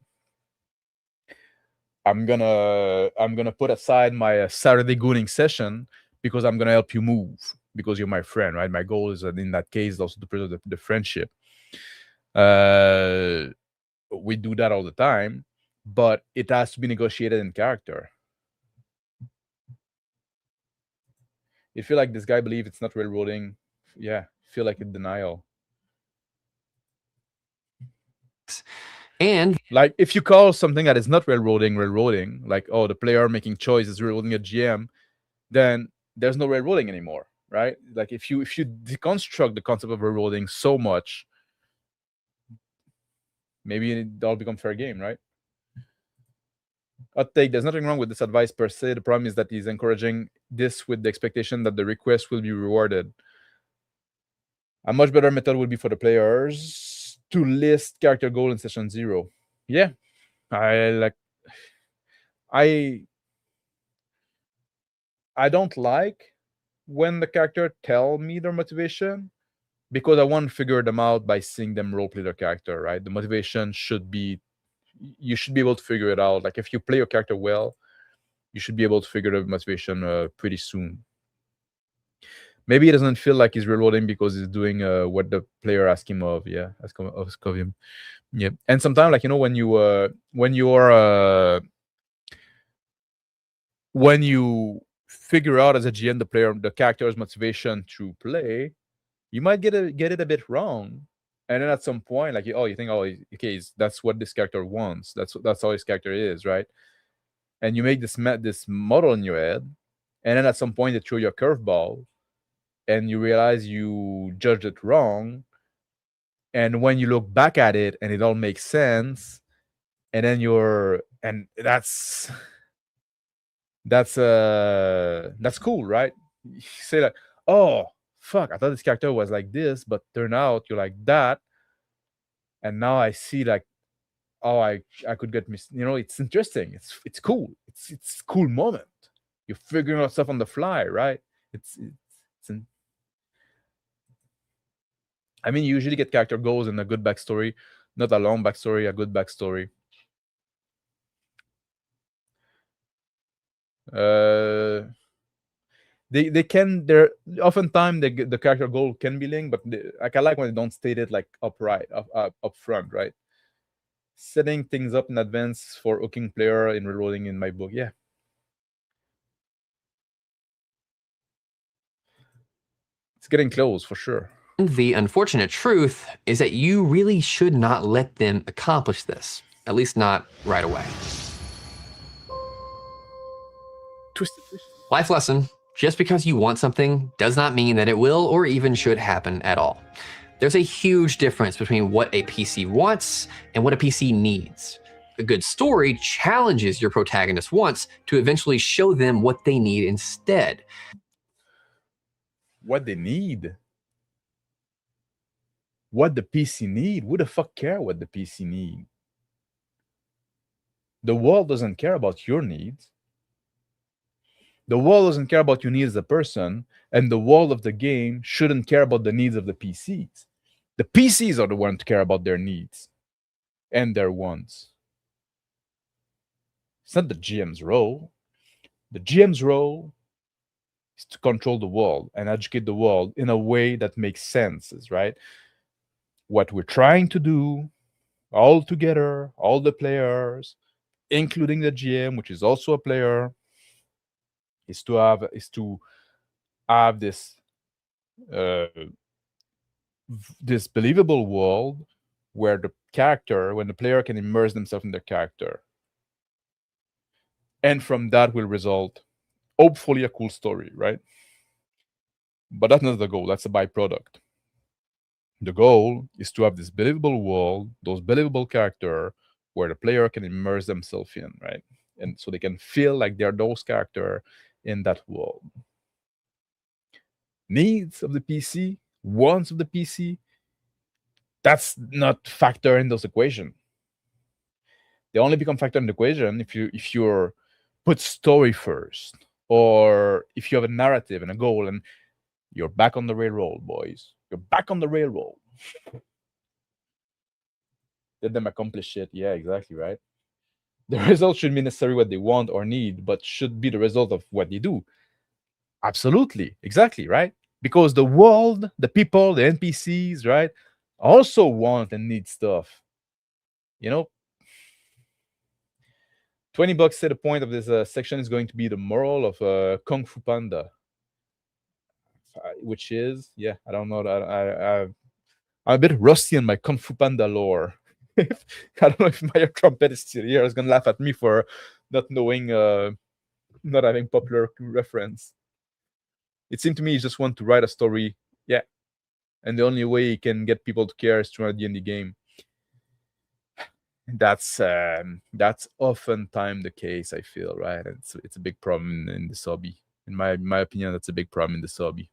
I'm gonna put aside my Saturday gooning session because I'm gonna help you move because you're my friend, right? My goal is in that case also to preserve the friendship. We do that all the time, but it has to be negotiated in character. You feel like this guy believes it's not railroading. Yeah, feel like in denial. And like if you call something that is not railroading, like, oh, the player making choice is railroading a GM, then there's no railroading anymore, right? Like if you deconstruct the concept of railroading so much, maybe it all becomes fair game, right? Hot take, there's nothing wrong with this advice per se. The problem is that he's encouraging this with the expectation that the request will be rewarded. A much better method would be for the players to list character goal in session 0. Yeah, I don't like when the character tell me their motivation, because I want to figure them out by seeing them roleplay their character, right? The motivation should be, you should be able to figure it out. Like if you play your character well, you should be able to figure the motivation pretty soon. Maybe he doesn't feel like he's reloading because he's doing what the player asked him of. Yeah, ask of him. Yeah, and sometimes, like, you know, when you figure out as a GM the character's motivation to play, you might get it a bit wrong, and then at some point, like, you think, oh, okay, that's what this character wants. That's how his character is, right? And you make this model in your head, and then at some point they throw you a curveball, and you realize you judged it wrong. And when you look back at it, and it all makes sense, and then that's cool, right? You say like, oh fuck, I thought this character was like this, but turn out you're like that, and now I see like, oh, I could get it's interesting. It's cool. It's a cool moment. You're figuring out stuff on the fly, right? I mean, you usually get character goals and a good backstory, not a long backstory, a good backstory. They're oftentimes the character goal can be linked, but I like when they don't state it like up front, right? Setting things up in advance for hooking player in reloading in my book, yeah. It's getting close for sure. The unfortunate truth is that you really should not let them accomplish this, at least not right away. Life lesson: just because you want something does not mean that it will or even should happen at all. There's a huge difference between what a PC wants and what a PC needs. A good story challenges your protagonist wants to eventually show them what they need instead. What they need? What the PC need? Who the fuck care what the PC need? The world doesn't care about your needs. The world doesn't care about your needs as a person, and the world of the game shouldn't care about the needs of the PCs. The PCs are the ones to care about their needs and their wants. It's not the GM's role. The GM's role is to control the world and educate the world in a way that makes sense, right? What we're trying to do all together, all the players, including the GM, which is also a player, is to have this this believable world where when the player can immerse themselves in their character, and from that will result hopefully a cool story, right? But that's not the goal. That's a byproduct. The goal is to have this believable world, those believable characters, where the player can immerse themselves in, right? And so they can feel like they're those characters in that world. Needs of the PC, wants of the PC, that's not factor in those equation. They only become factor in the equation if you're put story first, or if you have a narrative and a goal, and you're back on the railroad, boys. You're back on the railroad. Let them accomplish it. Yeah, exactly, right? The result shouldn't be necessarily what they want or need, but should be the result of what they do. Absolutely. Exactly, right? Because the world, the people, the NPCs, right, also want and need stuff. 20 bucks said the point of this section is going to be the moral of Kung Fu Panda. Which is, yeah, I don't know. I'm a bit rusty on my Kung Fu Panda lore. I don't know if my trumpet is still here. I was going to laugh at me for not knowing, not having popular reference. It seemed to me he just want to write a story, yeah, and the only way he can get people to care is to run a D&D game. That's oftentimes the case, I feel, right? It's a big problem in this hobby. In my opinion, that's a big problem in this hobby.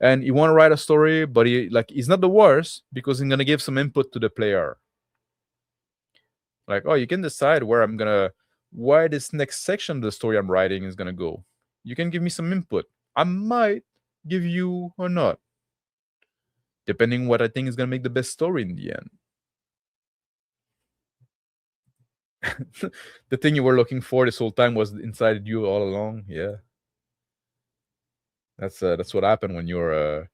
And you want to write a story, but he's not the worst, because he's gonna give some input to the player. Like, oh, you can decide why this next section of the story I'm writing is gonna go. You can give me some input. I might give you or not. depending what I think is gonna make the best story in the end. The thing you were looking for this whole time was inside you all along. Yeah, that's what happened when you're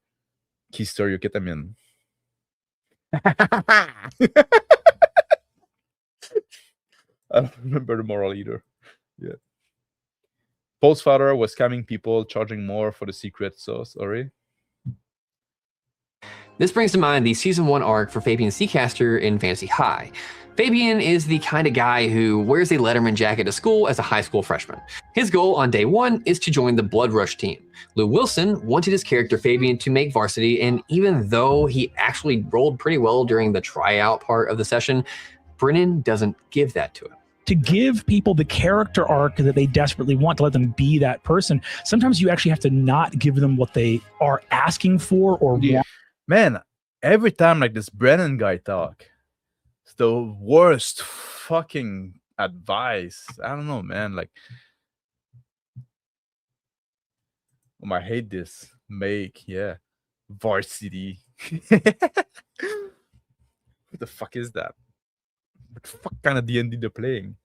keister your ketamine. I don't remember the moral either. Yeah. Paul's father was scamming people, charging more for the secret. So sorry. This brings to mind the Season 1 arc for Fabian Seacaster in Fantasy High. Fabian is the kind of guy who wears a Letterman jacket to school as a high school freshman. His goal on day 1 is to join the Blood Rush team. Lou Wilson wanted his character Fabian to make varsity, and even though he actually rolled pretty well during the tryout part of the session, Brennan doesn't give that to him. To give people the character arc that they desperately want, to let them be that person, sometimes you actually have to not give them what they are asking for or want. Man, every time like this Brennan guy talk, it's the worst fucking advice. I don't know, man. Like, I hate this. Varsity. What the fuck is that? What the fuck kind of D&D they're playing?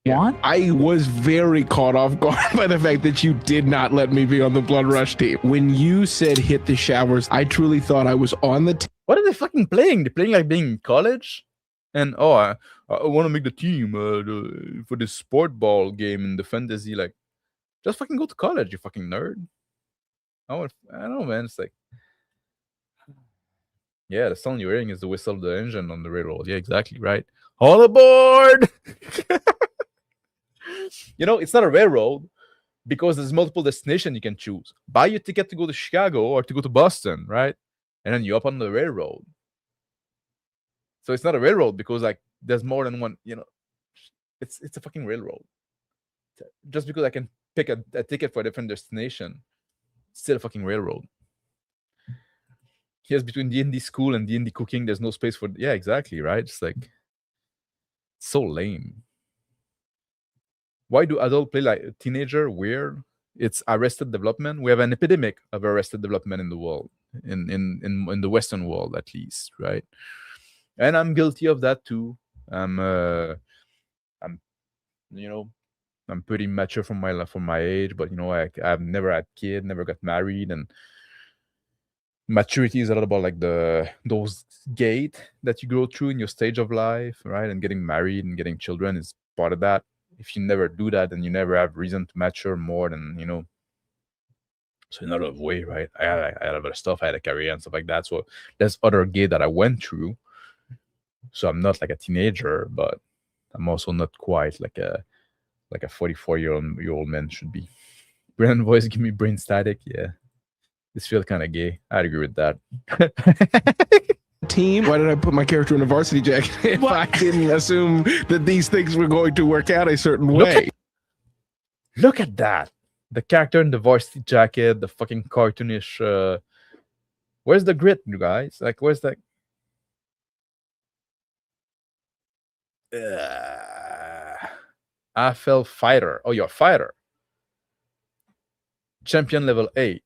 Want? I was very caught off guard by the fact that you did not let me be on the Blood Rush team. When you said hit the showers, I truly thought I was on the team. What are they fucking playing? They're playing like being in college? And I want to make the team for this sport ball game in the fantasy. Like, just fucking go to college, you fucking nerd. I don't know, man. It's like, yeah, the sound you're hearing is the whistle of the engine on the railroad. Yeah, exactly, right. All aboard! You know, it's not a railroad because there's multiple destinations you can choose. Buy your ticket to go to Chicago or to go to Boston, right? And then you're up on the railroad. So it's not a railroad because like there's more than one, you know, it's a fucking railroad. Just because I can pick a ticket for a different destination, it's still a fucking railroad. Here's between D&D school and D&D cooking, there's no space for, yeah, exactly, right? It's like, so lame. Why do adults play like a teenager? Weird. It's arrested development. We have an epidemic of arrested development in the world, in the Western world at least, right? And I'm guilty of that too. I'm pretty mature for my age, but you know, I've never had kid, never got married, and maturity is a lot about like those gate that you go through in your stage of life, right? And getting married and getting children is part of that. If you never do that, then you never have reason to mature more than, you know. So in another way, right? I had other stuff, I had a career and stuff like that. So there's other gate that I went through. So I'm not like a teenager, but I'm also not quite like a 44-year-old man should be. Brennan voice give me brain static. Yeah. This feels kind of gay. I'd agree with that. Team, why did I put my character in a varsity jacket if I didn't assume that these things were going to work out a certain way? Look at that. The character in the varsity jacket, the fucking cartoonish. Where's the grit, you guys? Like, where's that? AFL fighter. Oh, you're a fighter. Champion level 8.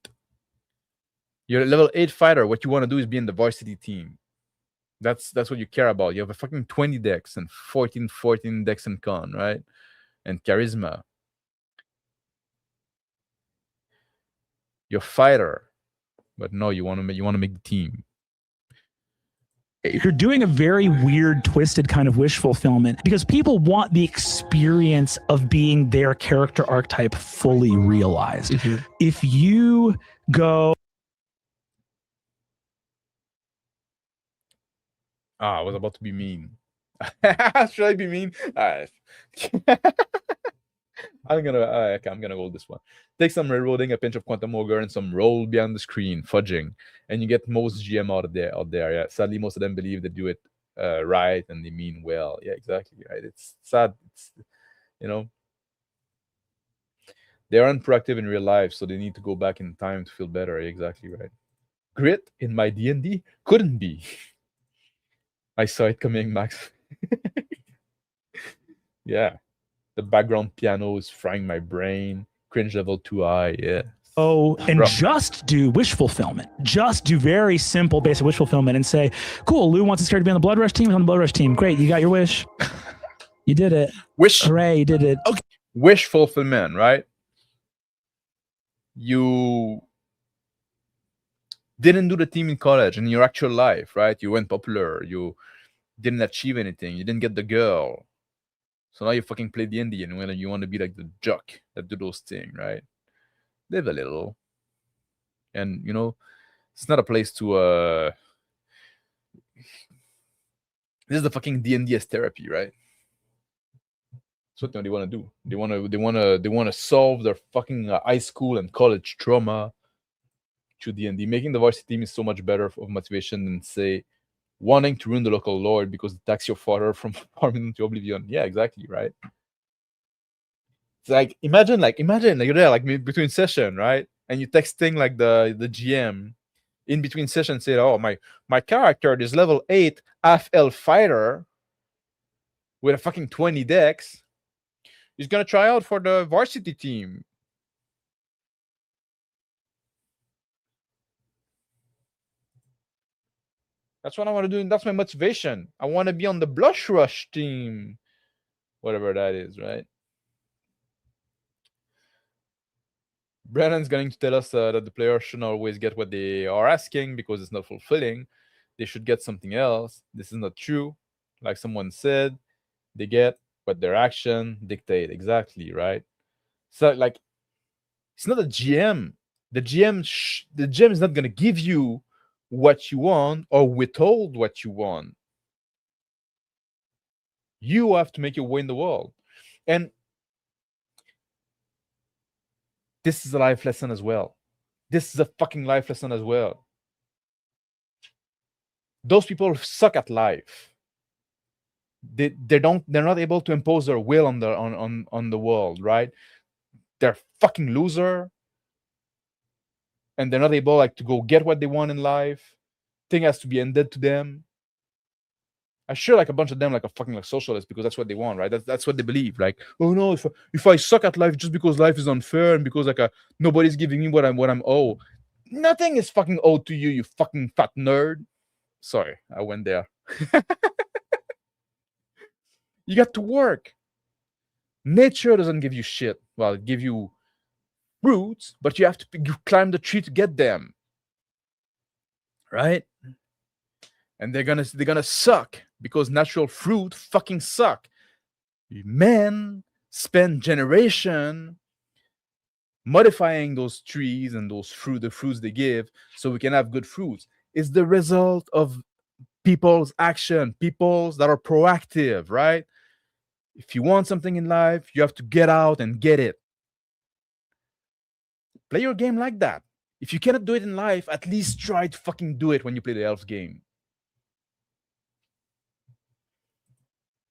You're a level 8 fighter. What you want to do is be in the varsity team. That's what you care about. You have a fucking 20 dex and 14 dex and con, right? And charisma. You're a fighter. But no, you want to make the team. You're doing a very weird, twisted kind of wish fulfillment because people want the experience of being their character archetype fully realized. Mm-hmm. If you go... I was about to be mean. Should I be mean? I'm gonna go with this one. Take some railroading, a pinch of quantum ogre, and some roll beyond the screen, fudging, and you get most GM out there. Yeah, sadly, most of them believe they do it right and they mean well. Yeah, exactly. Right. It's sad. It's, you know, they aren't proactive in real life, so they need to go back in time to feel better. Exactly right. Grit in my D&D couldn't be. I saw it coming, Max. Yeah. The background piano is frying my brain. Cringe level too high. Yeah. and Bro. just do wish fulfillment. Just do very simple, basic wish fulfillment and say, cool, Lou wants his character to be on the Blood Rush team. He's on the Blood Rush team. Great, you got your wish. You did it. Wish. Hooray, you did it. Okay. Wish fulfillment, right? You didn't do the team in college, in your actual life, right? You went popular. You didn't achieve anything. You didn't get the girl. So now you fucking play D&D and when you want to be like the jock that do those things, right? Live a little. And, you know, it's not a place to... This is the fucking D&D as therapy, right? That's what they want to do. They want to solve their fucking high school and college trauma through D&D. Making the varsity team is so much better of motivation than, say, wanting to ruin the local lord because it attacks your father from farming to oblivion. Yeah, exactly, right? It's like imagine you're there like between session, right? And you texting like the GM in between sessions, say, "Oh, my character is level 8 half elf fighter with a fucking 20 dex. He's gonna try out for the varsity team." That's what I want to do, and that's my motivation. I want to be on the Blush Rush team, whatever that is, right? Brennan's going to tell us that the players shouldn't always get what they are asking because it's not fulfilling. They should get something else. This is not true. Like someone said, they get what their action dictate. Exactly, right? So, like, it's not a GM. The GM is not going to give you what you want or withhold what you want. You have to make your way in the world. And this is a life lesson as well. This is a fucking life lesson as well. Those people suck at life. They're not able to impose their will on the world, right? They're fucking loser. And they're not able like to go get what they want in life. Thing has to be ended to them. I sure like a bunch of them like a fucking like socialist because that's what they want, right? That's what they believe. Like, oh no, if I suck at life just because life is unfair and because like nobody's giving me what I'm owed. Nothing is fucking owed to you, you fucking fat nerd. Sorry, I went there. You got to work. Nature doesn't give you shit. Well, it give you fruits, but you have to climb the tree to get them. Right? And they're gonna suck because natural fruit fucking suck. Men spend generation modifying those trees and the fruits they give so we can have good fruits. It's the result of people's action, peoples that are proactive, right? If you want something in life, you have to get out and get it. Play your game like that. If you cannot do it in life, at least try to fucking do it when you play the elf game.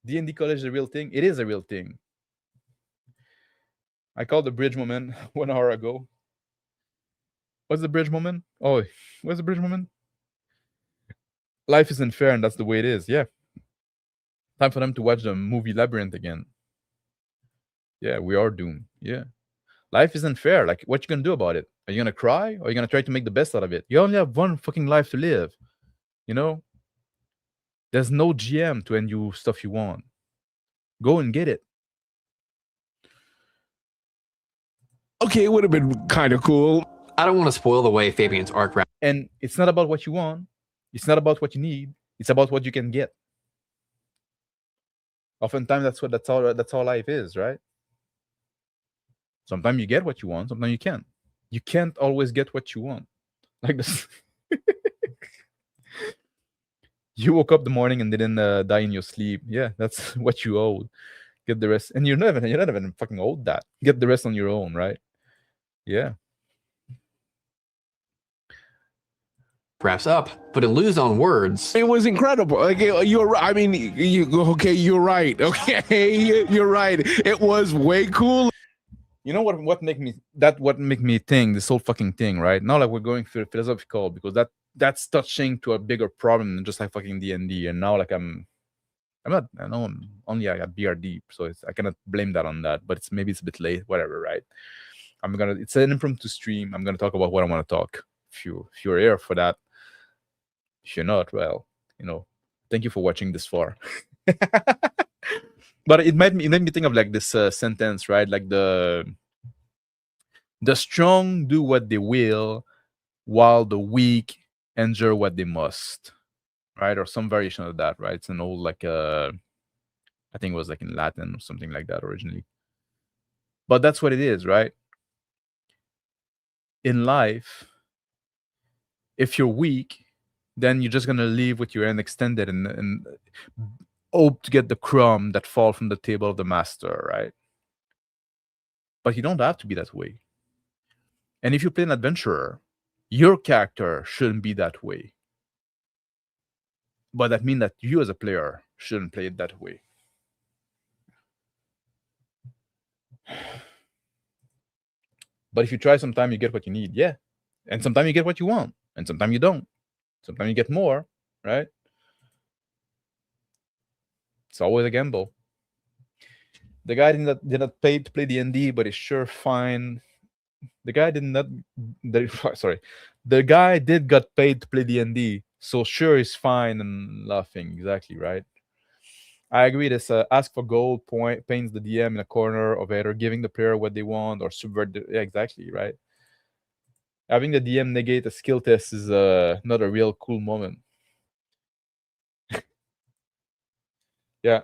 D&D college is a real thing. It is a real thing. I called the bridge moment 1 hour ago. What's the bridge moment? Oh, what's the bridge moment? Life isn't fair and that's the way it is. Yeah. Time for them to watch the movie Labyrinth again. Yeah, we are doomed. Yeah. Life isn't fair. Like, what you gonna do about it? Are you gonna cry or are you gonna try to make the best out of it? You only have one fucking life to live. You know? There's no GM to end you stuff you want. Go and get it. Okay, it would have been kind of cool. I don't want to spoil the way Fabian's arc wraps. And it's not about what you want. It's not about what you need. It's about what you can get. Oftentimes, that's all life is, right? Sometimes you get what you want. Sometimes you can't. You can't always get what you want. Like this. You woke up the morning and didn't die in your sleep. Yeah, that's what you owed. Get the rest, and you're not even fucking owed that. Get the rest on your own, right? Yeah. Wraps up, but in Lou's own words, it was incredible. Okay, you're right. I mean, you're right. Okay, you're right. It was way cool. You know what make me think this whole fucking thing, right? Now, like we're going through philosophical because that's touching to a bigger problem than just like fucking D&D. And now, like I know I'm only I got BR deep, so I cannot blame that on that. But maybe it's a bit late, whatever, right? It's an impromptu stream. I'm gonna talk about what I want to talk. If you're here for that, if you're not, well, thank you for watching this far. But it made me think of like this sentence, right? Like the strong do what they will, while the weak endure what they must, right? Or some variation of that, right? It's an old like I think it was like in Latin or something like that originally. But that's what it is, right? In life, if you're weak, then you're just gonna leave with your end extended and hope to get the crumb that fall from the table of the master, right? But you don't have to be that way. And if you play an adventurer, your character shouldn't be that way. But that means that you as a player shouldn't play it that way. But if you try, sometimes you get what you need, yeah. And sometimes you get what you want, and sometimes you don't. Sometimes you get more, right? It's always a gamble. The guy did not pay to play D&D, but it's sure fine. The guy did not. The guy did got paid to play D&D, so sure is fine and laughing. Exactly right. I agree. This ask for gold point paints the DM in a corner of either giving the player what they want or subvert. Yeah, exactly right. Having the DM negate a skill test is not a real cool moment. Yeah.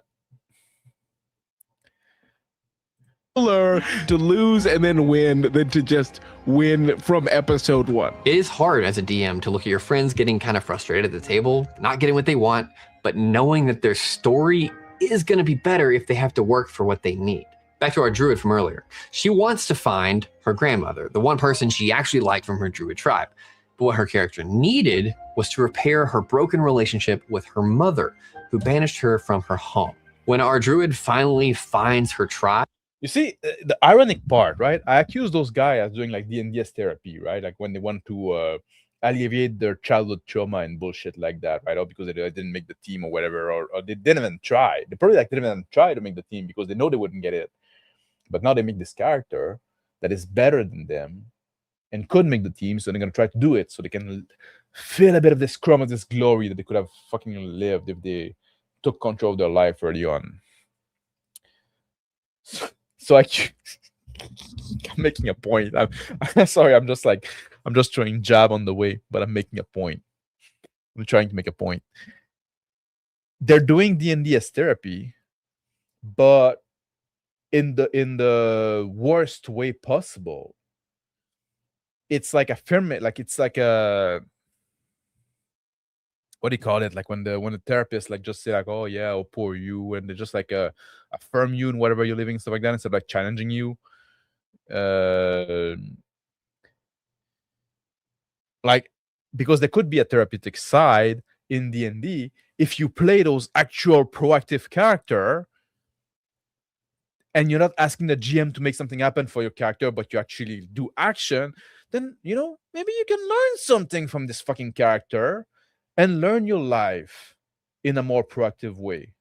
To lose and then win than to just win from episode 1. It is hard as a DM to look at your friends getting kind of frustrated at the table, not getting what they want, but knowing that their story is going to be better if they have to work for what they need. Back to our druid from earlier. She wants to find her grandmother, the one person she actually liked from her druid tribe. But what her character needed was to repair her broken relationship with her mother, who banished her from her home. When our druid finally finds her tribe, you see, the ironic part, right? I accuse those guys as doing like D&D as therapy, right? Like when they want to alleviate their childhood trauma and bullshit like that, right? Or because they didn't make the team or whatever, or they didn't even try. They probably like didn't even try to make the team because they know they wouldn't get it. But now they make this character that is better than them and could make the team, so they're going to try to do it so they can feel a bit of this crumb of this glory that they could have fucking lived if they took control of their life early on. So I'm making a point. I'm sorry. I'm just throwing jab on the way, but I'm making a point. I'm trying to make a point. They're doing D&D as therapy, but in the worst way possible. It's like it's like a, what do you call it? Like when the therapist like just say like, oh yeah, oh poor you, and they just like affirm you in whatever you're living, stuff like that, instead of like challenging you. Like, because there could be a therapeutic side in D&D if you play those actual proactive character and you're not asking the GM to make something happen for your character, but you actually do action, then maybe you can learn something from this fucking character and learn your life in a more proactive way.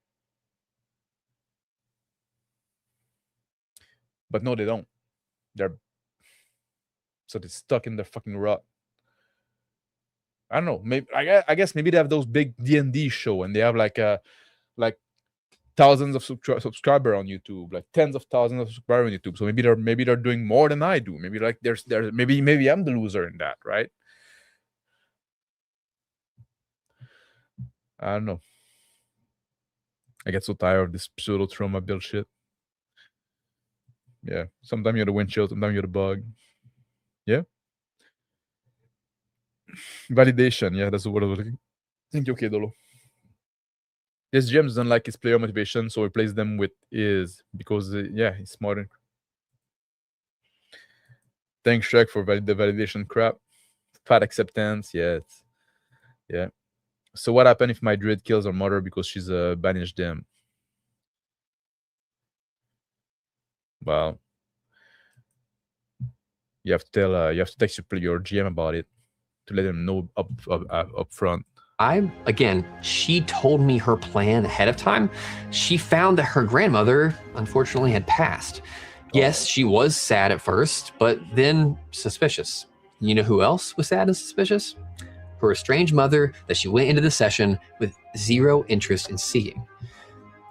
But no, they don't. They're stuck in their fucking rut. I don't know. Maybe I guess maybe they have those big D&D show and they have like thousands of subscribers on YouTube, like tens of thousands of subscribers on YouTube. So maybe they're doing more than I do. Maybe like there's maybe I'm the loser in that, right? I don't know. I get so tired of this pseudo trauma bullshit. Yeah. Sometimes you're the windshield, sometimes you're the bug. Yeah. Validation. Yeah, that's the word I was looking. Thank you, okay, Dolo. This GM doesn't like his player motivation, so replace them with his, because he's smarter. Thanks, Shrek, for the validation crap. Fat acceptance. Yeah. So what happened if my druid kills her mother because she's a banished DM? Well, you have to text your GM about it to let them know up front. She told me her plan ahead of time. She found that her grandmother, unfortunately, had passed. Yes, she was sad at first, but then suspicious. You know who else was sad and suspicious? Her estranged mother that she went into the session with zero interest in seeing.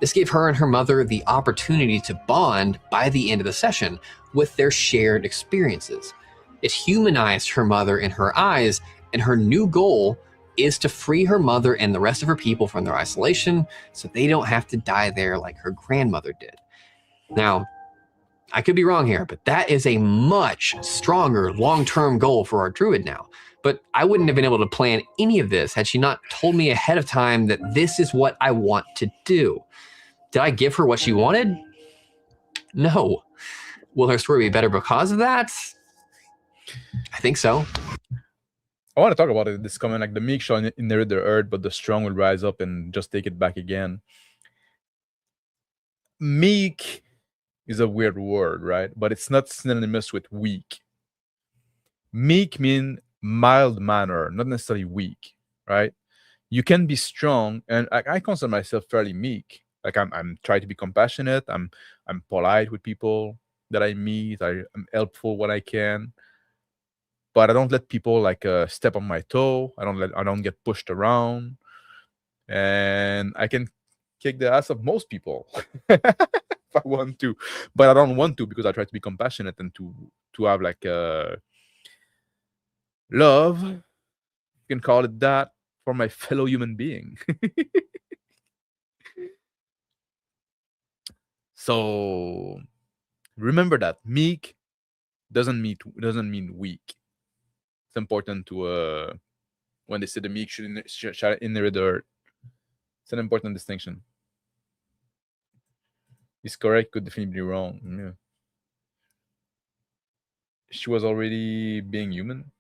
This gave her and her mother the opportunity to bond by the end of the session with their shared experiences. It humanized her mother in her eyes, and her new goal is to free her mother and the rest of her people from their isolation so they don't have to die there like her grandmother did. Now, I could be wrong here, but that is a much stronger long-term goal for our druid now. But I wouldn't have been able to plan any of this had she not told me ahead of time that this is what I want to do. Did I give her what she wanted? No. Will her story be better because of that? I think so. I want to talk about it. This comment, like the meek shall inherit the earth, but the strong will rise up and just take it back again. Meek is a weird word, right? But it's not synonymous with weak. Meek mean mild manner, not necessarily weak, right? You can be strong, and I consider myself fairly meek. Like I'm trying to be compassionate. I'm polite with people that I meet. I'm helpful when I can, but I don't let people like step on my toe. I don't get pushed around, and I can kick the ass of most people if I want to, but I don't want to because I try to be compassionate and to have like love. You can call it that for my fellow human being. So remember that meek doesn't mean weak. It's important to when they say the meek should inherit the earth. It's an important distinction. Is correct, could definitely be wrong. Yeah. She was already being human.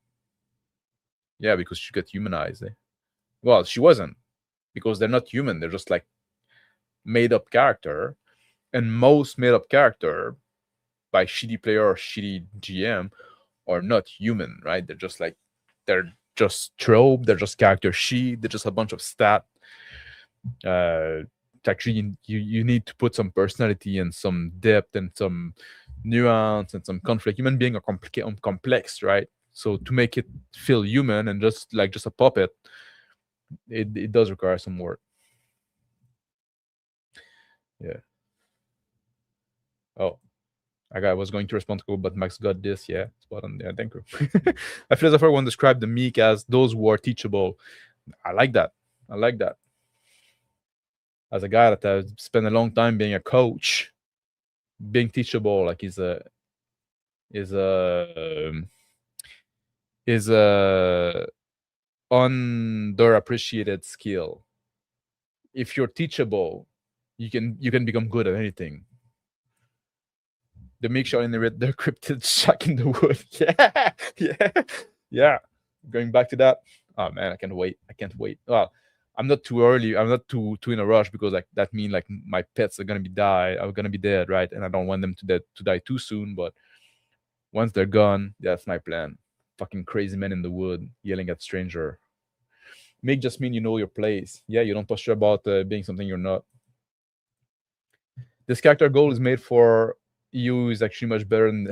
Yeah, because she got humanized. Well, she wasn't, because they're not human. They're just like made up character, and most made up character by shitty player or shitty GM are not human, right? They're just trope. They're just character sheet. They're just a bunch of stat. Actually, you need to put some personality and some depth and some nuance and some conflict. Human beings are complex, right? So to make it feel human and just a puppet, it does require some work. Yeah. Oh, I was going to respond to, but Max got this. Yeah, spot on. Yeah, thank you. A philosopher once described the meek as those who are teachable. I like that. As a guy that has spent a long time being a coach, being teachable like is a underappreciated skill. If you're teachable, you can become good at anything. The meek shall inherit the cryptid shack in the wood. Yeah. Going back to that. Oh man, I can't wait. Well, I'm not too early. I'm not too in a rush because like that means like my pets are gonna be dead, right? And I don't want them to die too soon. But once they're gone, that's my plan. Fucking crazy men in the wood yelling at stranger. Make just mean you know your place. Yeah, you don't posture about being something you're not. This character goal is made for you is actually much better than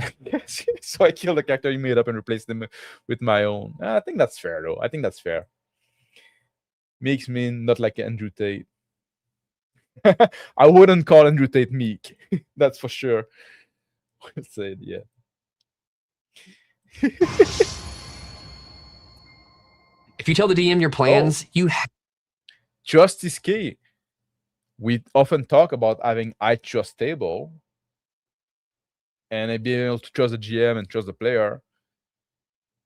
so I killed the character you made up and replaced them with my own. I think that's fair though. I think that's fair. Makes me not like Andrew Tate. I wouldn't call Andrew Tate meek. That's for sure. Say it, yeah. If you tell the DM your plans, you trust is key. We often talk about having I trust table and being able to trust the GM and trust the player.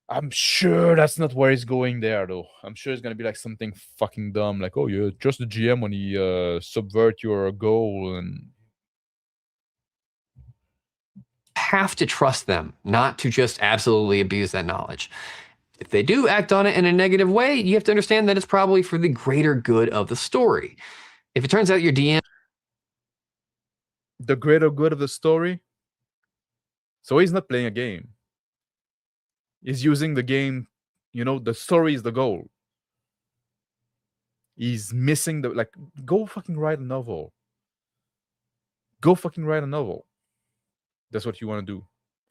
I'm sure that's not where he's going there, though. I'm sure it's going to be like something fucking dumb, like, oh, you trust the GM when he subvert your goal. And have to trust them, not to just absolutely abuse that knowledge. If they do act on it in a negative way, you have to understand that it's probably for the greater good of the story. If it turns out your DM... The greater good of the story? So he's not playing a game. He's using the game, the story is the goal. He's missing go fucking write a novel. The That's what you want to do.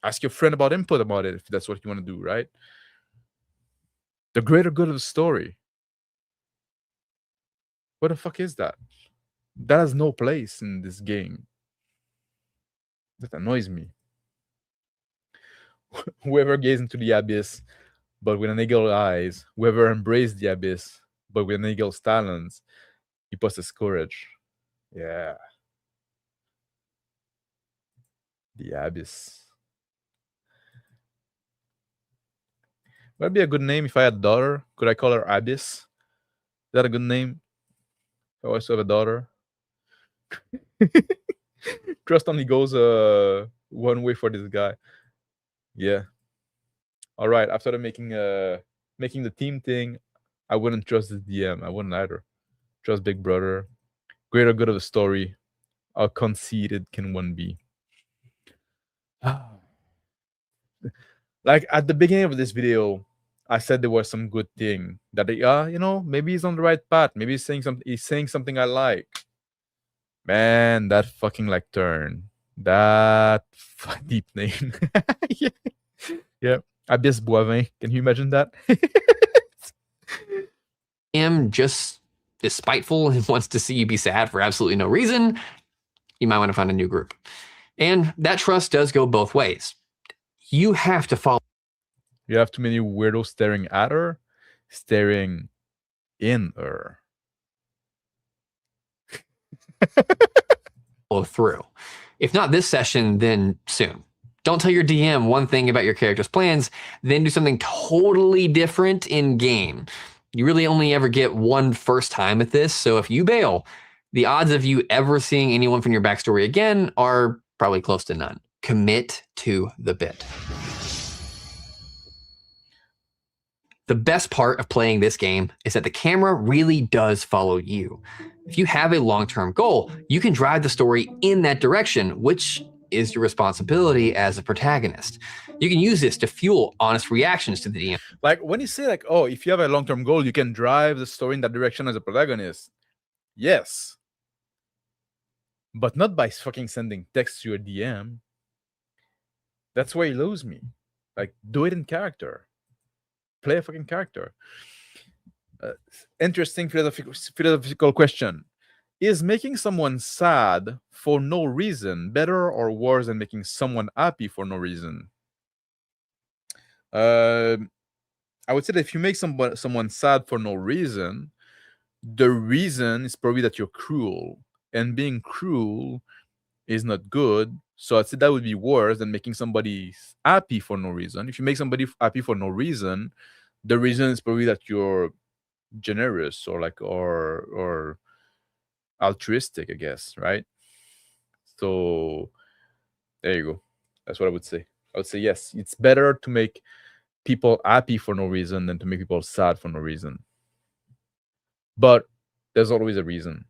Ask your friend about input about it if that's what you want to do, right? The greater good of the story. What the fuck is that? That has no place in this game. That annoys me. Whoever gazed into the abyss, but with an eagle eyes, whoever embraced the abyss, but with an eagle's talons, he possesses courage. Yeah. The abyss. Would that be a good name if I had a daughter? Could I call her Abyss? Is that a good name? If I also have a daughter? Trust only goes one way for this guy. Yeah. All right. After making the team thing, I wouldn't trust the DM. I wouldn't either. Trust Big Brother. Greater good of the story. How conceited can one be? Like at the beginning of this video, I said there was some good thing that maybe he's on the right path. Maybe he's saying something I like. Man, that fucking like turn. That deep name. Yeah. Yeah. Abyss Boivin. Can you imagine that? DM just is spiteful and wants to see you be sad for absolutely no reason, you might want to find a new group. And that trust does go both ways. You have to follow. You have too many weirdos staring at her, staring in her. Through. If not this session, then soon. Don't tell your DM one thing about your character's plans, then do something totally different in game. You really only ever get one first time at this, so if you bail, the odds of you ever seeing anyone from your backstory again are probably close to none. Commit to the bit. The best part of playing this game is that the camera really does follow you. If you have a long-term goal, you can drive the story in that direction, which is your responsibility as a protagonist. You can use this to fuel honest reactions to the DM. Like when you say like, oh, if you have a long-term goal, you can drive the story in that direction as a protagonist. Yes. But not by fucking sending text to your DM. That's where you lose me. Like, do it in character. Play a fucking character. Interesting philosophical question. Is making someone sad for no reason better or worse than making someone happy for no reason? I would say that if you make someone sad for no reason, the reason is probably that you're cruel. And being cruel is not good. So I'd say that would be worse than making somebody happy for no reason. If you make somebody happy for no reason, the reason is probably that you're generous or altruistic, I guess, right? So there you go. That's what I would say. I would say yes, it's better to make people happy for no reason than to make people sad for no reason. But there's always a reason.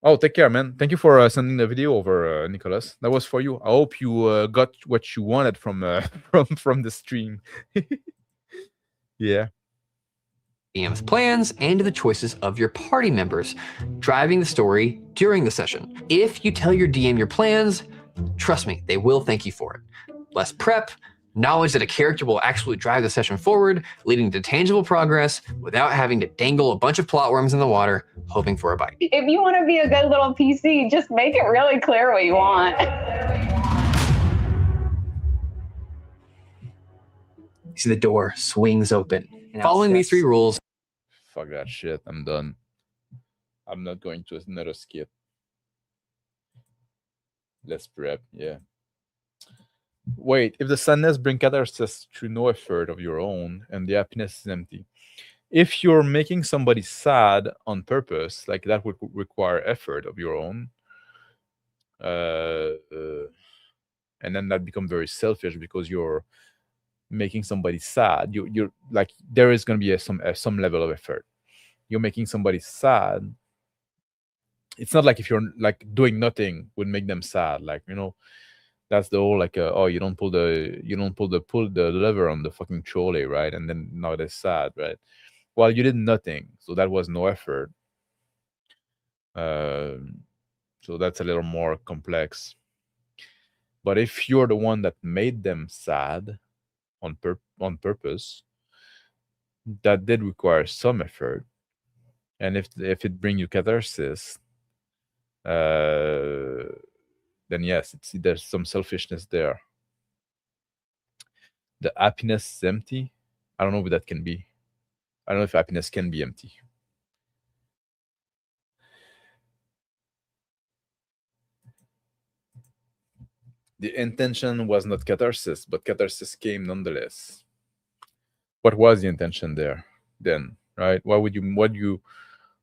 Oh, take care, man. Thank you for sending the video over, Nicholas. That was for you. I hope you got what you wanted from from the stream. Yeah. DM's plans and to the choices of your party members, driving the story during the session. If you tell your DM your plans, trust me, they will thank you for it. Less prep, knowledge that a character will actually drive the session forward, leading to tangible progress without having to dangle a bunch of plot worms in the water, hoping for a bite. If you want to be a good little PC, just make it really clear what you want. You see the door swings open. Following these 3 rules. Fuck that shit. I'm done. I'm not going to another skip. Let's prep. Yeah. Wait, if the sadness brings catharsis through no effort of your own and the happiness is empty. If you're making somebody sad on purpose, like that would require effort of your own. And then that becomes very selfish because you're making somebody sad. You're like, there is going to be some level of effort. You're making somebody sad. It's not like if you're like doing nothing would make them sad. Like, that's the whole like you don't pull the lever on the fucking trolley, right? And then now they're sad, right? Well, you did nothing, so that was no effort. So that's a little more complex. But if you're the one that made them sad on purpose, that did require some effort. And if it brings you catharsis, then yes, there's some selfishness there. The happiness is empty. I don't know what that can be. I don't know if happiness can be empty. The intention was not catharsis, but catharsis came nonetheless. What was the intention there then, right? What you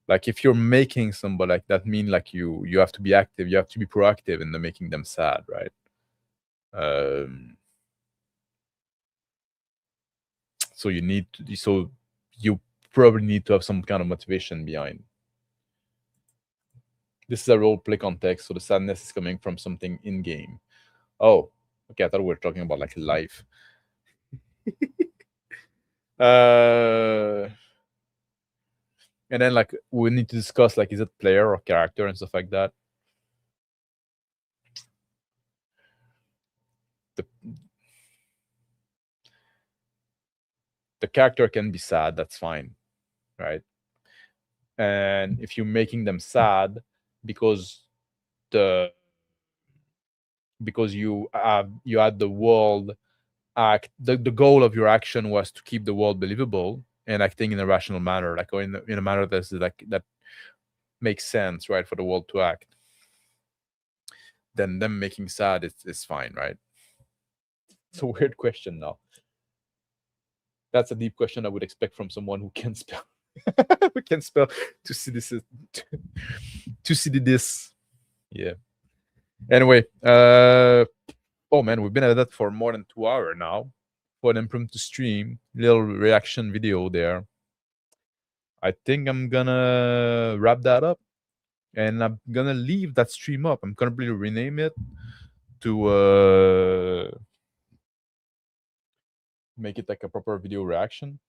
like, if you're making somebody like that, mean like you have to be active, you have to be proactive in the making them sad, right? So you probably need to have some kind of motivation behind. This is a role play context, so the sadness is coming from something in game. Oh, okay. I thought we were talking about like life. And then like we need to discuss like, is it player or character and stuff like that. The character can be sad, that's fine, right? And if you're making them sad because you had the world act, the goal of your action was to keep the world believable and acting in a rational manner, like, or in a manner that's like that makes sense, right, for the world to act, then them making sad is fine, right? It's a weird question now. That's a deep question I would expect from someone who can spell. Who can spell to see this to see this. Yeah. Anyway, oh man, we've been at that for more than 2 hours now. For an impromptu stream, little reaction video there. I think I'm gonna wrap that up, and I'm gonna leave that stream up. I'm gonna rename it to make it like a proper video reaction.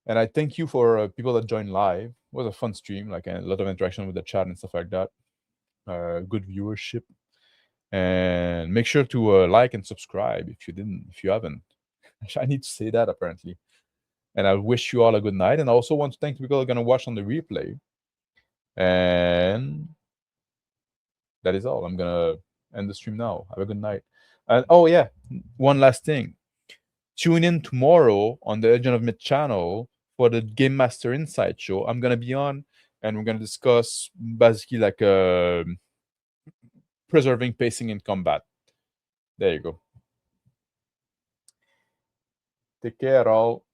And I thank you for people that joined live. It was a fun stream, like a lot of interaction with the chat and stuff like that. Good viewership. And make sure to like and subscribe if you haven't. I need to say that apparently. And I wish you all a good night. And I also want to thank the people that are going to watch on the replay. And that is all. I'm going to end the stream now. Have a good night. And oh yeah, one last thing. Tune in tomorrow on the Legend of Myth channel for the Game Master Insight show. I'm going to be on, and we're going to discuss basically like preserving pacing in combat. There you go. Take care, all.